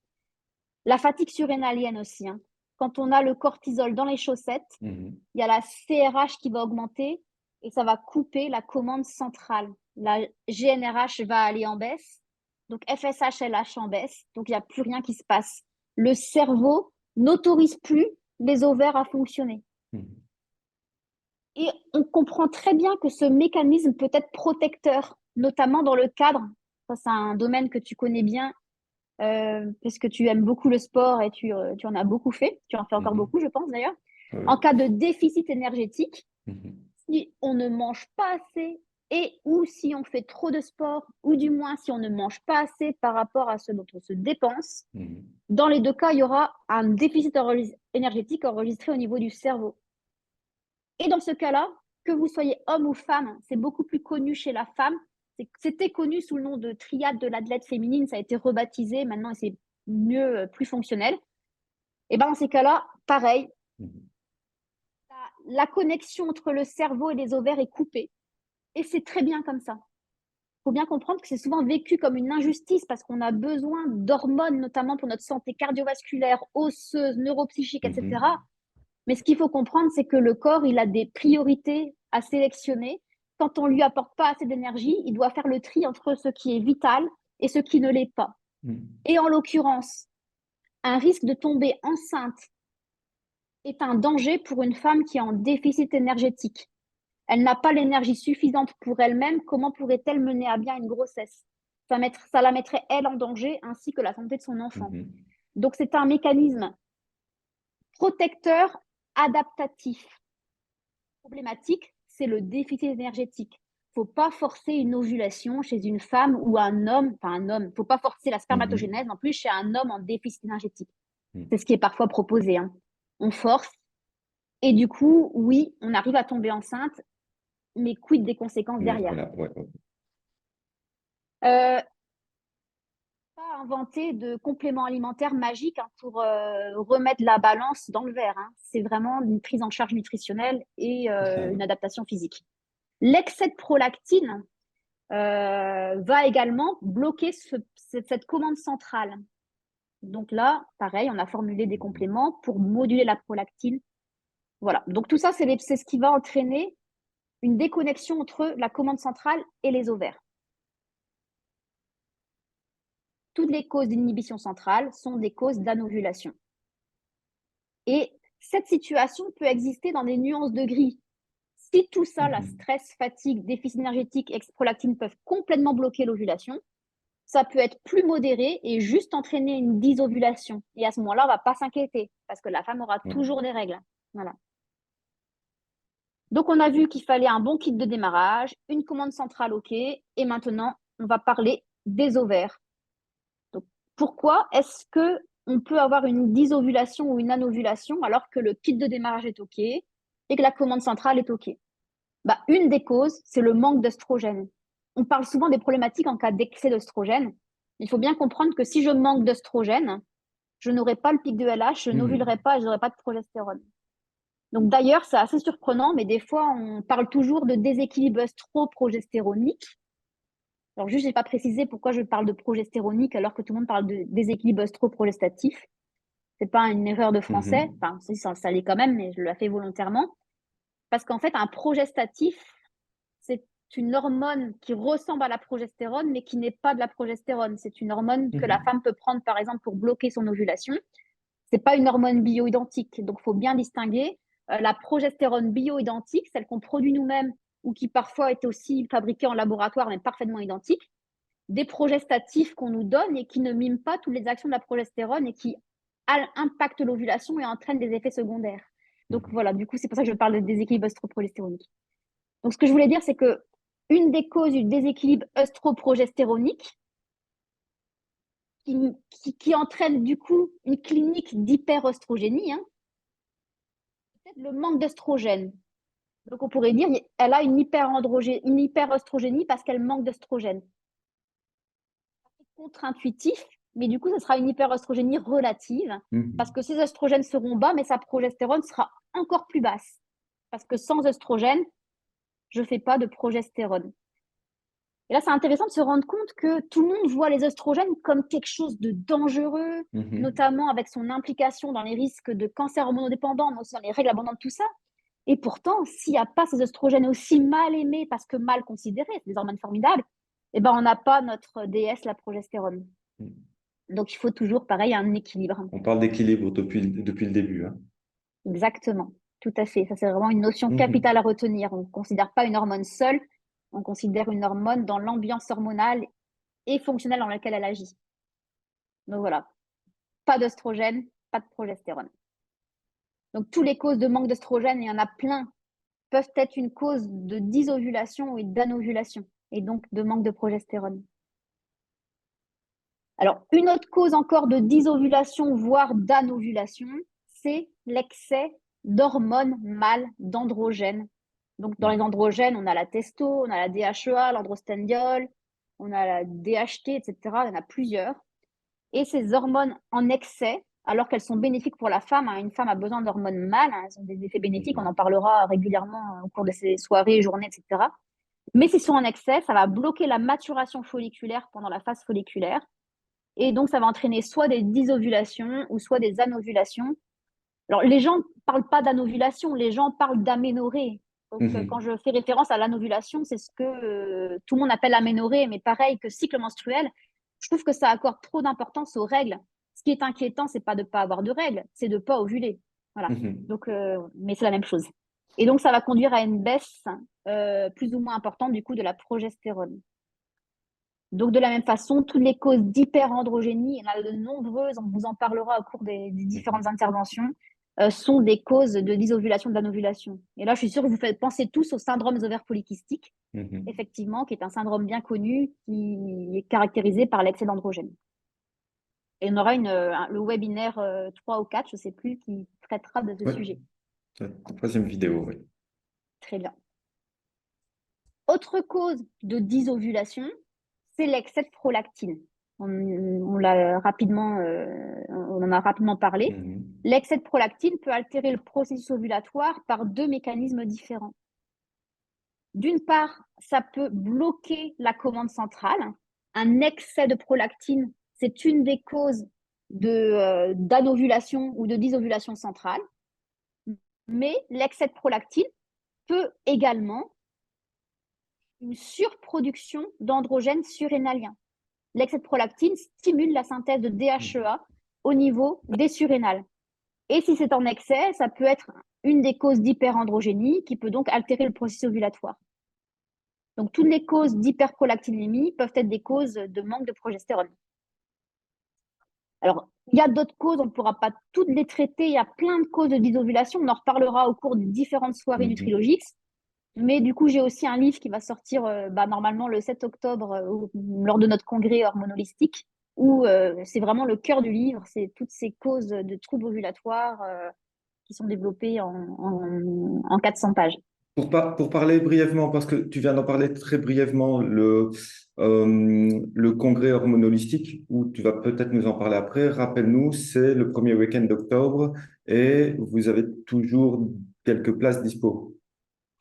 La fatigue surrénalienne aussi, hein. Quand on a le cortisol dans les chaussettes, Mhm. il y a la CRH qui va augmenter et ça va couper la commande centrale. La GNRH va aller en baisse, donc FSH, LH en baisse, donc il n'y a plus rien qui se passe. Le cerveau n'autorise plus les ovaires à fonctionner. Mhm. Et on comprend très bien que ce mécanisme peut être protecteur, notamment dans le cadre, ça c'est un domaine que tu connais bien, parce que tu aimes beaucoup le sport et tu en as beaucoup fait, tu en fais encore Mhm. beaucoup, je pense d'ailleurs. En Oui. cas de déficit énergétique, Mhm. si on ne mange pas assez et ou si on fait trop de sport, ou du moins si on ne mange pas assez par rapport à ce dont on se dépense, Mhm. dans les deux cas, il y aura un déficit énergétique enregistré au niveau du cerveau. Et dans ce cas-là, que vous soyez homme ou femme, c'est beaucoup plus connu chez la femme. C'était connu sous le nom de triade de l'athlète féminine, ça a été rebaptisé, maintenant c'est mieux, plus fonctionnel. Et ben dans ces cas-là, pareil, Mhm. la connexion entre le cerveau et les ovaires est coupée. Et c'est très bien comme ça. Il faut bien comprendre que c'est souvent vécu comme une injustice parce qu'on a besoin d'hormones, notamment pour notre santé cardiovasculaire, osseuse, neuropsychique, etc. Mhm. Mais ce qu'il faut comprendre, c'est que le corps, il a des priorités à sélectionner. Quand on ne lui apporte pas assez d'énergie, il doit faire le tri entre ce qui est vital et ce qui ne l'est pas. Mhm. Et en l'occurrence, un risque de tomber enceinte est un danger pour une femme qui est en déficit énergétique. Elle n'a pas l'énergie suffisante pour elle-même. Comment pourrait-elle mener à bien une grossesse? Ça la mettrait, elle, en danger, ainsi que la santé de son enfant. Mhm. Donc, c'est un mécanisme protecteur adaptatif. Problématique, c'est le déficit énergétique. Il ne faut pas forcer une ovulation chez une femme ou un homme, enfin un homme, il ne faut pas forcer la Mhm. spermatogénèse non plus chez un homme en déficit énergétique. Mhm. C'est ce qui est parfois proposé, hein. On force et du coup, oui, on arrive à tomber enceinte, mais quid des conséquences Mais derrière? voilà, ouais, ouais. Euh, Pas inventer de compléments alimentaires magiques, hein, pour remettre la balance dans le verre, hein. C'est vraiment une prise en charge nutritionnelle et Très une bien. adaptation physique. L'excès de prolactine va également bloquer cette commande centrale. Donc là, pareil, on a formulé des Mhm. compléments pour moduler la prolactine. Voilà. Donc tout ça, c'est ce qui va entraîner une déconnexion entre la commande centrale et les ovaires. Toutes les causes d'inhibition centrale sont des causes d'anovulation. Et cette situation peut exister dans des nuances de gris. Si tout ça, la Mhm. stress, fatigue, déficit énergétique, prolactine peuvent complètement bloquer l'ovulation, ça peut être plus modéré et juste entraîner une dysovulation. Et à ce moment-là, on ne va pas s'inquiéter parce que la femme aura Ouais. toujours des règles. Voilà. Donc, on a vu qu'il fallait un bon kit de démarrage, une commande centrale OK, et maintenant, on va parler des ovaires. Donc, pourquoi est-ce que on peut avoir une dysovulation ou une anovulation alors que le kit de démarrage est OK et que la commande centrale est OK? Bah, une des causes, c'est le manque d'œstrogène. On parle souvent des problématiques en cas d'excès d'œstrogène. Il faut bien comprendre que si je manque d'œstrogène, je n'aurai pas le pic de LH, je n'ovulerai Mhm. pas et je n'aurai pas de progestérone. Donc d'ailleurs, c'est assez surprenant, mais des fois, on parle toujours de déséquilibre œstroprogestéronique. Alors juste, je n'ai pas précisé pourquoi je parle de progestéronique alors que tout le monde parle de déséquilibre œstroprogestatif. C'est pas une erreur de français, Mhm. enfin, si, ça l'est quand même, mais je le fais volontairement. Parce qu'en fait, un progestatif, c'est une hormone qui ressemble à la progestérone, mais qui n'est pas de la progestérone. C'est une hormone que la Mhm. femme peut prendre, par exemple, pour bloquer son ovulation. C'est pas une hormone bioidentique. Donc, il faut bien distinguer la progestérone bioidentique, celle qu'on produit nous-mêmes ou qui parfois est aussi fabriquée en laboratoire, mais parfaitement identique, des progestatifs qu'on nous donne et qui ne miment pas toutes les actions de la progestérone et qui impactent l'ovulation et entraînent des effets secondaires. Donc Mhm. voilà, du coup, c'est pour ça que je parle de déséquilibre œstroprogestéronique. Donc ce que je voulais dire, c'est que une des causes du déséquilibre œstroprogestéronique qui entraîne du coup une clinique d'hyperœstrogénie, hein, c'est le manque d'œstrogène. Donc on pourrait dire elle a une hyperœstrogénie parce qu'elle manque d'œstrogène. Contre-intuitif, mais du coup, ce sera une hyperœstrogénie relative parce Mhm. que ses œstrogènes seront bas, mais sa progestérone sera encore plus basse. Parce que sans œstrogène, je ne fais pas de progestérone. Et là, c'est intéressant de se rendre compte que tout le monde voit les œstrogènes comme quelque chose de dangereux, Mhm. notamment avec son implication dans les risques de cancer hormonodépendant, mais aussi dans les règles abondantes, tout ça. Et pourtant, s'il n'y a pas ces œstrogènes aussi mal aimés parce que mal considérés, c'est des hormones formidables, eh ben, on n'a pas notre déesse, la progestérone. Mhm. Donc, il faut toujours, pareil, un équilibre. On parle d'équilibre depuis le début, hein. Exactement. Tout à fait. Ça, c'est vraiment une notion Mhm. capitale à retenir. On ne considère pas une hormone seule, on considère une hormone dans l'ambiance hormonale et fonctionnelle dans laquelle elle agit. Donc voilà, pas d'œstrogène, pas de progestérone. Donc, toutes les causes de manque d'œstrogène, il y en a plein, peuvent être une cause de dysovulation ou d'anovulation, et donc de manque de progestérone. Alors, une autre cause encore de dysovulation, voire d'anovulation, c'est l'excès d'hormones mâles, d'androgènes. Donc, dans les androgènes, on a la testo, on a la DHEA, l'androstendiol, on a la DHT, etc. Il y en a plusieurs. Et ces hormones en excès, alors qu'elles sont bénéfiques pour la femme, hein, une femme a besoin d'hormones mâles, hein, elles ont des effets bénéfiques, on en Mhm. parlera régulièrement au cours de ces soirées, journées, etc. Mais s'ils sont en excès, ça va bloquer la maturation folliculaire pendant la phase folliculaire. Et donc, ça va entraîner soit des dysovulations ou soit des anovulations. Alors, les gens ne parlent pas d'anovulation, les gens parlent d'aménorrhée. Donc, quand Mhm. je fais référence à l'anovulation, c'est ce que tout le monde appelle aménorrhée, mais pareil que cycle menstruel, je trouve que ça accorde trop d'importance aux règles. Ce qui est inquiétant, c'est pas de ne pas avoir de règles, c'est de ne pas ovuler. Voilà. Mhm. Donc, mais c'est la même chose. Et donc, ça va conduire à une baisse plus ou moins importante du coup de la progestérone. Donc, de la même façon, toutes les causes d'hyperandrogénie, il y en a de nombreuses, on vous en parlera au cours des différentes Mhm. interventions, sont des causes de dysovulation, d'anovulation. Et là, je suis sûre que vous faites penser tous au syndrome des ovaires polykystiques, Mhm. effectivement, qui est un syndrome bien connu, qui est caractérisé par l'excès d'androgène. Et on aura le webinaire 3 ou 4, je ne sais plus, qui traitera de ce Ouais, sujet. c'est la troisième vidéo, oui. Très bien. Autre cause de dysovulation, c'est l'excès de prolactine. On en a rapidement parlé. Mhm. L'excès de prolactine peut altérer le processus ovulatoire par deux mécanismes différents. D'une part, ça peut bloquer la commande centrale. Un excès de prolactine, c'est une des causes d'anovulation ou de dysovulation centrale. Mais l'excès de prolactine peut également une surproduction d'androgènes surrénaliens. L'excès de prolactine stimule la synthèse de Mhm. DHEA au niveau des surrénales. Et si c'est en excès, ça peut être une des causes d'hyperandrogénie qui peut donc altérer le processus ovulatoire. Donc, toutes les causes d'hyperprolactinémie peuvent être des causes de manque de progestérone. Alors, il y a d'autres causes, on ne pourra pas toutes les traiter. Il y a plein de causes de dysovulation. On en reparlera au cours des différentes soirées Mhm. Nutrilogix. Mais du coup, j'ai aussi un livre qui va sortir normalement le 7 octobre lors de notre congrès hormonolistique, où c'est vraiment le cœur du livre, c'est toutes ces causes de troubles ovulatoires qui sont développées en 400 pages. Pour parler brièvement, parce que tu viens d'en parler très brièvement, le congrès hormonolistique, où tu vas peut-être nous en parler après, rappelle-nous, c'est le premier week-end d'octobre et vous avez toujours quelques places dispo.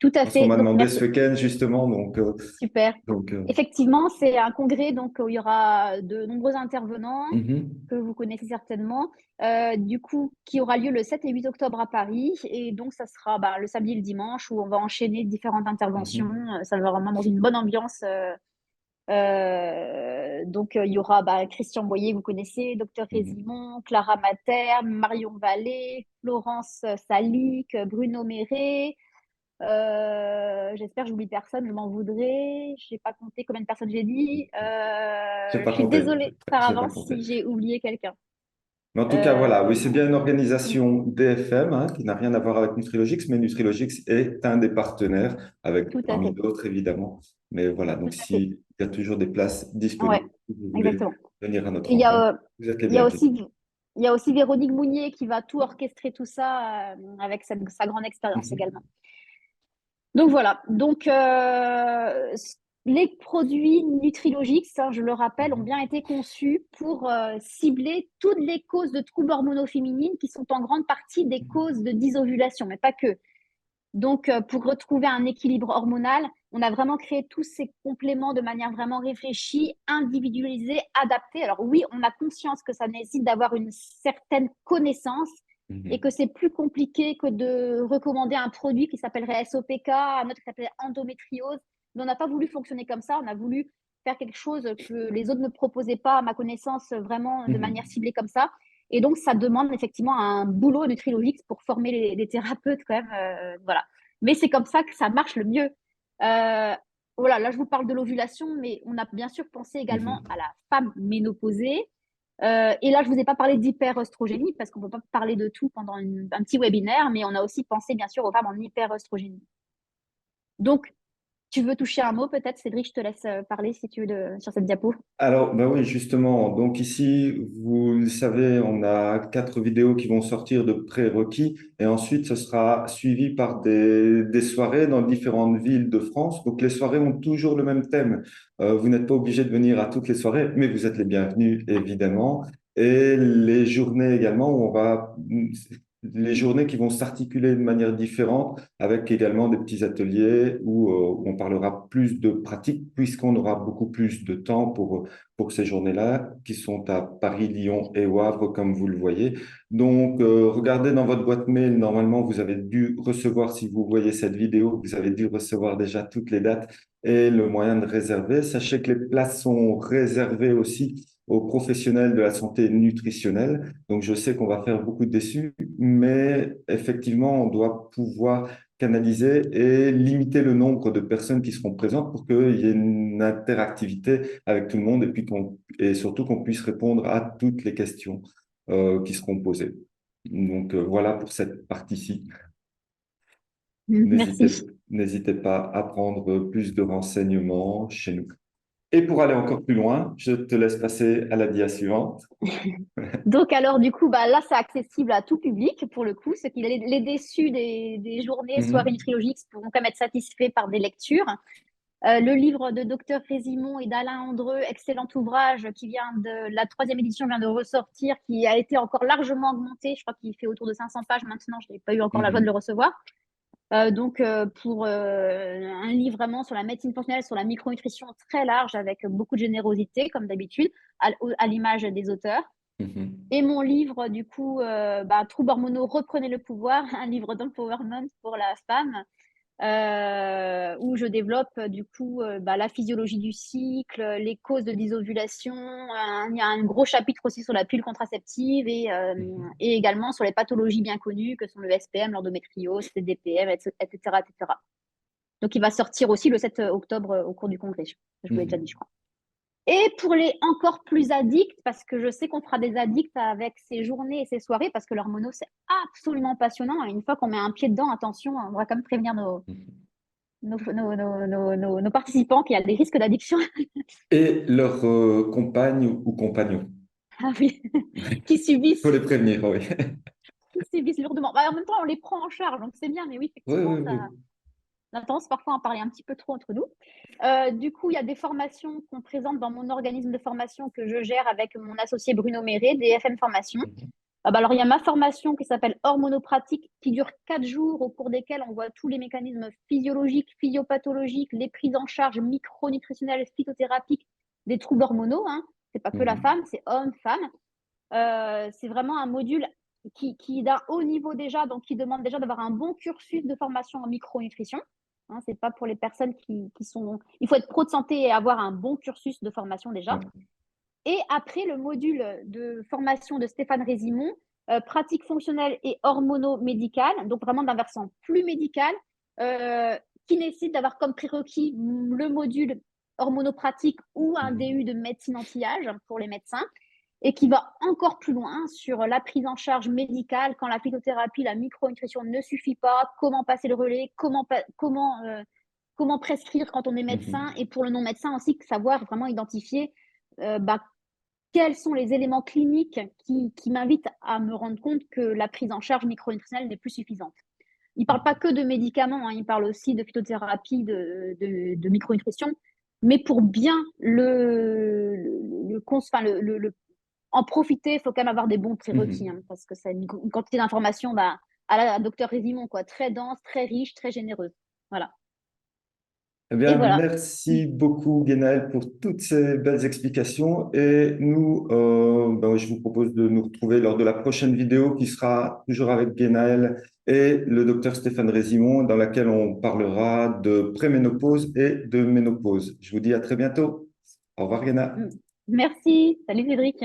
Tout à Parce qu'on fait. m'a Donc, demandé ce merci. week-end justement, Super. donc Effectivement, c'est un congrès, donc où il y aura de nombreux intervenants mhm, que vous connaissez certainement, du coup, qui aura lieu le 7 et 8 octobre à Paris. Et donc, ça sera bah, le samedi et le dimanche où on va enchaîner différentes interventions. mhm, Ça va vraiment dans une bonne ambiance. Donc, il y aura bah, Christian Boyer, vous connaissez, Docteur mhm. Résimon, Clara Mater, Marion Vallée, Florence Salic, Bruno Méré. J'espère que j'oublie personne, je m'en voudrais. Je n'ai pas compté combien de personnes j'ai dit. J'ai Je pas suis compté. désolée par J'ai pas avance compté. si j'ai oublié quelqu'un. Mais en tout cas, voilà, oui, c'est Non, bien une organisation DFM hein, qui n'a rien à voir avec Nutrilogix, mais Nutrilogix est un des partenaires, avec tout à parmi fait, d'autres évidemment. Mais voilà, tout donc à fait. s'il y a toujours des places Ouais, disponibles, si vous voulez exactement. venir à Et notre rencontre, vous êtes les il y a bienvenus. aussi, il y a aussi Véronique Mounier qui va tout orchestrer tout ça avec sa grande expérience également. Mhm. Donc voilà. Donc les produits Nutrilogics, hein, je le rappelle, ont Mhm. bien été conçus pour cibler toutes les causes de troubles hormonaux féminines qui sont en grande partie des causes de dysovulation, mais pas que. Donc, pour retrouver un équilibre hormonal, on a vraiment créé tous ces compléments de manière vraiment réfléchie, individualisée, adaptée. Alors oui, on a conscience que ça nécessite d'avoir une certaine connaissance et que Mhm. c'est plus compliqué que de recommander un produit qui s'appellerait SOPK, un autre qui s'appelait endométriose. Mais on n'a pas voulu fonctionner comme ça, on a voulu faire quelque chose que les autres ne proposaient pas, à ma connaissance, vraiment de manière Mhm. ciblée comme ça. Et donc, ça demande effectivement un boulot nutrilogique pour former les thérapeutes quand même. Voilà. Mais c'est comme ça que ça marche le mieux. Voilà, là, je vous parle de l'ovulation, mais on a bien sûr pensé également Mhm. à la femme ménopausée. Et là, je ne vous ai pas parlé d'hyperœstrogénie parce qu'on ne peut pas parler de tout pendant un petit webinaire, mais on a aussi pensé bien sûr aux femmes en hyperœstrogénie. Donc, tu veux toucher un mot peut-être, Cédric, je te laisse parler si tu veux sur cette diapo. Alors, ben oui, justement, donc ici, vous le savez, on a 4 vidéos qui vont sortir de prérequis et ensuite ce sera suivi par des soirées dans différentes villes de France. Donc, les soirées ont toujours le même thème. Vous n'êtes pas obligé de venir à toutes les soirées, mais vous êtes les bienvenus, évidemment. Et les journées également, où les journées qui vont s'articuler de manière différente avec également des petits ateliers où on parlera plus de pratique puisqu'on aura beaucoup plus de temps pour ces journées-là, qui sont à Paris, Lyon et au Havre, comme vous le voyez. Donc, regardez dans votre boîte mail, normalement, vous avez dû recevoir, si vous voyez cette vidéo, vous avez dû recevoir déjà toutes les dates et le moyen de réserver. Sachez que les places sont réservées aussi aux professionnels de la santé nutritionnelle. Donc, je sais qu'on va faire beaucoup de déçus, mais effectivement, on doit pouvoir canaliser et limiter le nombre de personnes qui seront présentes pour qu'il y ait une interactivité avec tout le monde et surtout qu'on puisse répondre à toutes les questions qui seront posées. Donc voilà pour cette partie-ci. N'hésitez, Merci. n'hésitez pas à prendre plus de renseignements chez nous. Et pour aller encore plus loin, je te laisse passer à la dia suivante. Donc, alors, du coup, bah, là, c'est accessible à tout public, pour le coup. C'est qu'il les déçus des journées, soirées Mhm, nutrilogiques pourront quand même être satisfaits par des lectures. Le livre de Docteur Résimon et d'Alain Andreu, excellent ouvrage qui vient de la troisième édition, vient de ressortir, qui a été encore largement augmenté. Je crois qu'il fait autour de 500 pages maintenant. Je n'ai pas eu encore la joie de le mhm, recevoir. Donc, pour un livre vraiment sur la médecine fonctionnelle, sur la micronutrition très large, avec beaucoup de générosité, comme d'habitude, à l'image des auteurs. mhm, Et mon livre, du coup, bah, Troubles hormonaux, reprenez le pouvoir, un livre d'empowerment pour la femme, où je développe du coup bah, la physiologie du cycle, les causes de dysovulation. Il y a un gros chapitre aussi sur la pilule contraceptive mhm, et également sur les pathologies bien connues que sont le SPM, l'endométriose, le DPM, etc., etc. Donc il va sortir aussi le 7 octobre au cours du congrès. Je vous l'ai déjà dit, je mhm. crois. Et pour les encore plus addicts, parce que je sais qu'on fera des addicts avec ces journées et ces soirées, parce que leur mono, c'est absolument passionnant. Et une fois qu'on met un pied dedans, attention, on va quand même prévenir Mhm. nos participants qu'il y a des risques d'addiction. Et leur compagne ou compagnon. Ah oui, qui Il faut subissent, les prévenir, oui. qui subissent lourdement. Bah, en même temps, on les prend en charge, donc c'est bien, mais oui, Oui, effectivement, oui, ça, oui. On a tendance parfois à en parler un petit peu trop entre nous. Du coup, il y a des formations qu'on présente dans mon organisme de formation que je gère avec mon associé Bruno Méré, DFM Formation. Mhm. Alors, il y a ma formation qui s'appelle Hormonopratique, qui dure 4 jours, au cours desquels on voit tous les mécanismes physiologiques, physiopathologiques, les prises en charge micronutritionnelles, phytothérapiques des troubles hormonaux. Hein. C'est pas que la Mhm. femme, c'est homme, femme. C'est vraiment un module qui est d'un haut niveau déjà, donc qui demande déjà d'avoir un bon cursus de formation en micronutrition. Hein, c'est pas pour les personnes qui sont. Il faut être pro de santé et avoir un bon cursus de formation déjà. Ouais. Et après, le module de formation de Stéphane Résimon, pratique fonctionnelle et hormono-médicale, donc vraiment d'un versant plus médical, euh, qui nécessite d'avoir comme prérequis le module hormonopratique ou un Mhm. DU de médecine anti-âge pour les médecins, et qui va encore plus loin sur la prise en charge médicale quand la phytothérapie, la micronutrition ne suffit pas, comment passer le relais, comment prescrire quand on est médecin, Mhm. et pour le non-médecin aussi, savoir vraiment identifier bah, quels sont les éléments cliniques qui m'invitent à me rendre compte que la prise en charge micronutritionnelle n'est plus suffisante. Il ne parle pas que de médicaments, hein, il parle aussi de phytothérapie, de micronutrition, mais pour bien en profiter, il faut quand même avoir des bons prérequis, Mhm. hein, parce que c'est une quantité d'informations bah, à la docteur Résimon, quoi, très dense, très riche, très généreuse. Voilà. Eh Et bien, voilà. merci beaucoup, Guénaël, pour toutes ces belles explications. Et nous, ben, je vous propose de nous retrouver lors de la prochaine vidéo qui sera toujours avec Guénaël et le docteur Stéphane Résimon, dans laquelle on parlera de préménopause et de ménopause. Je vous dis à très bientôt. Au revoir, Guéna. Merci. Salut Cédric.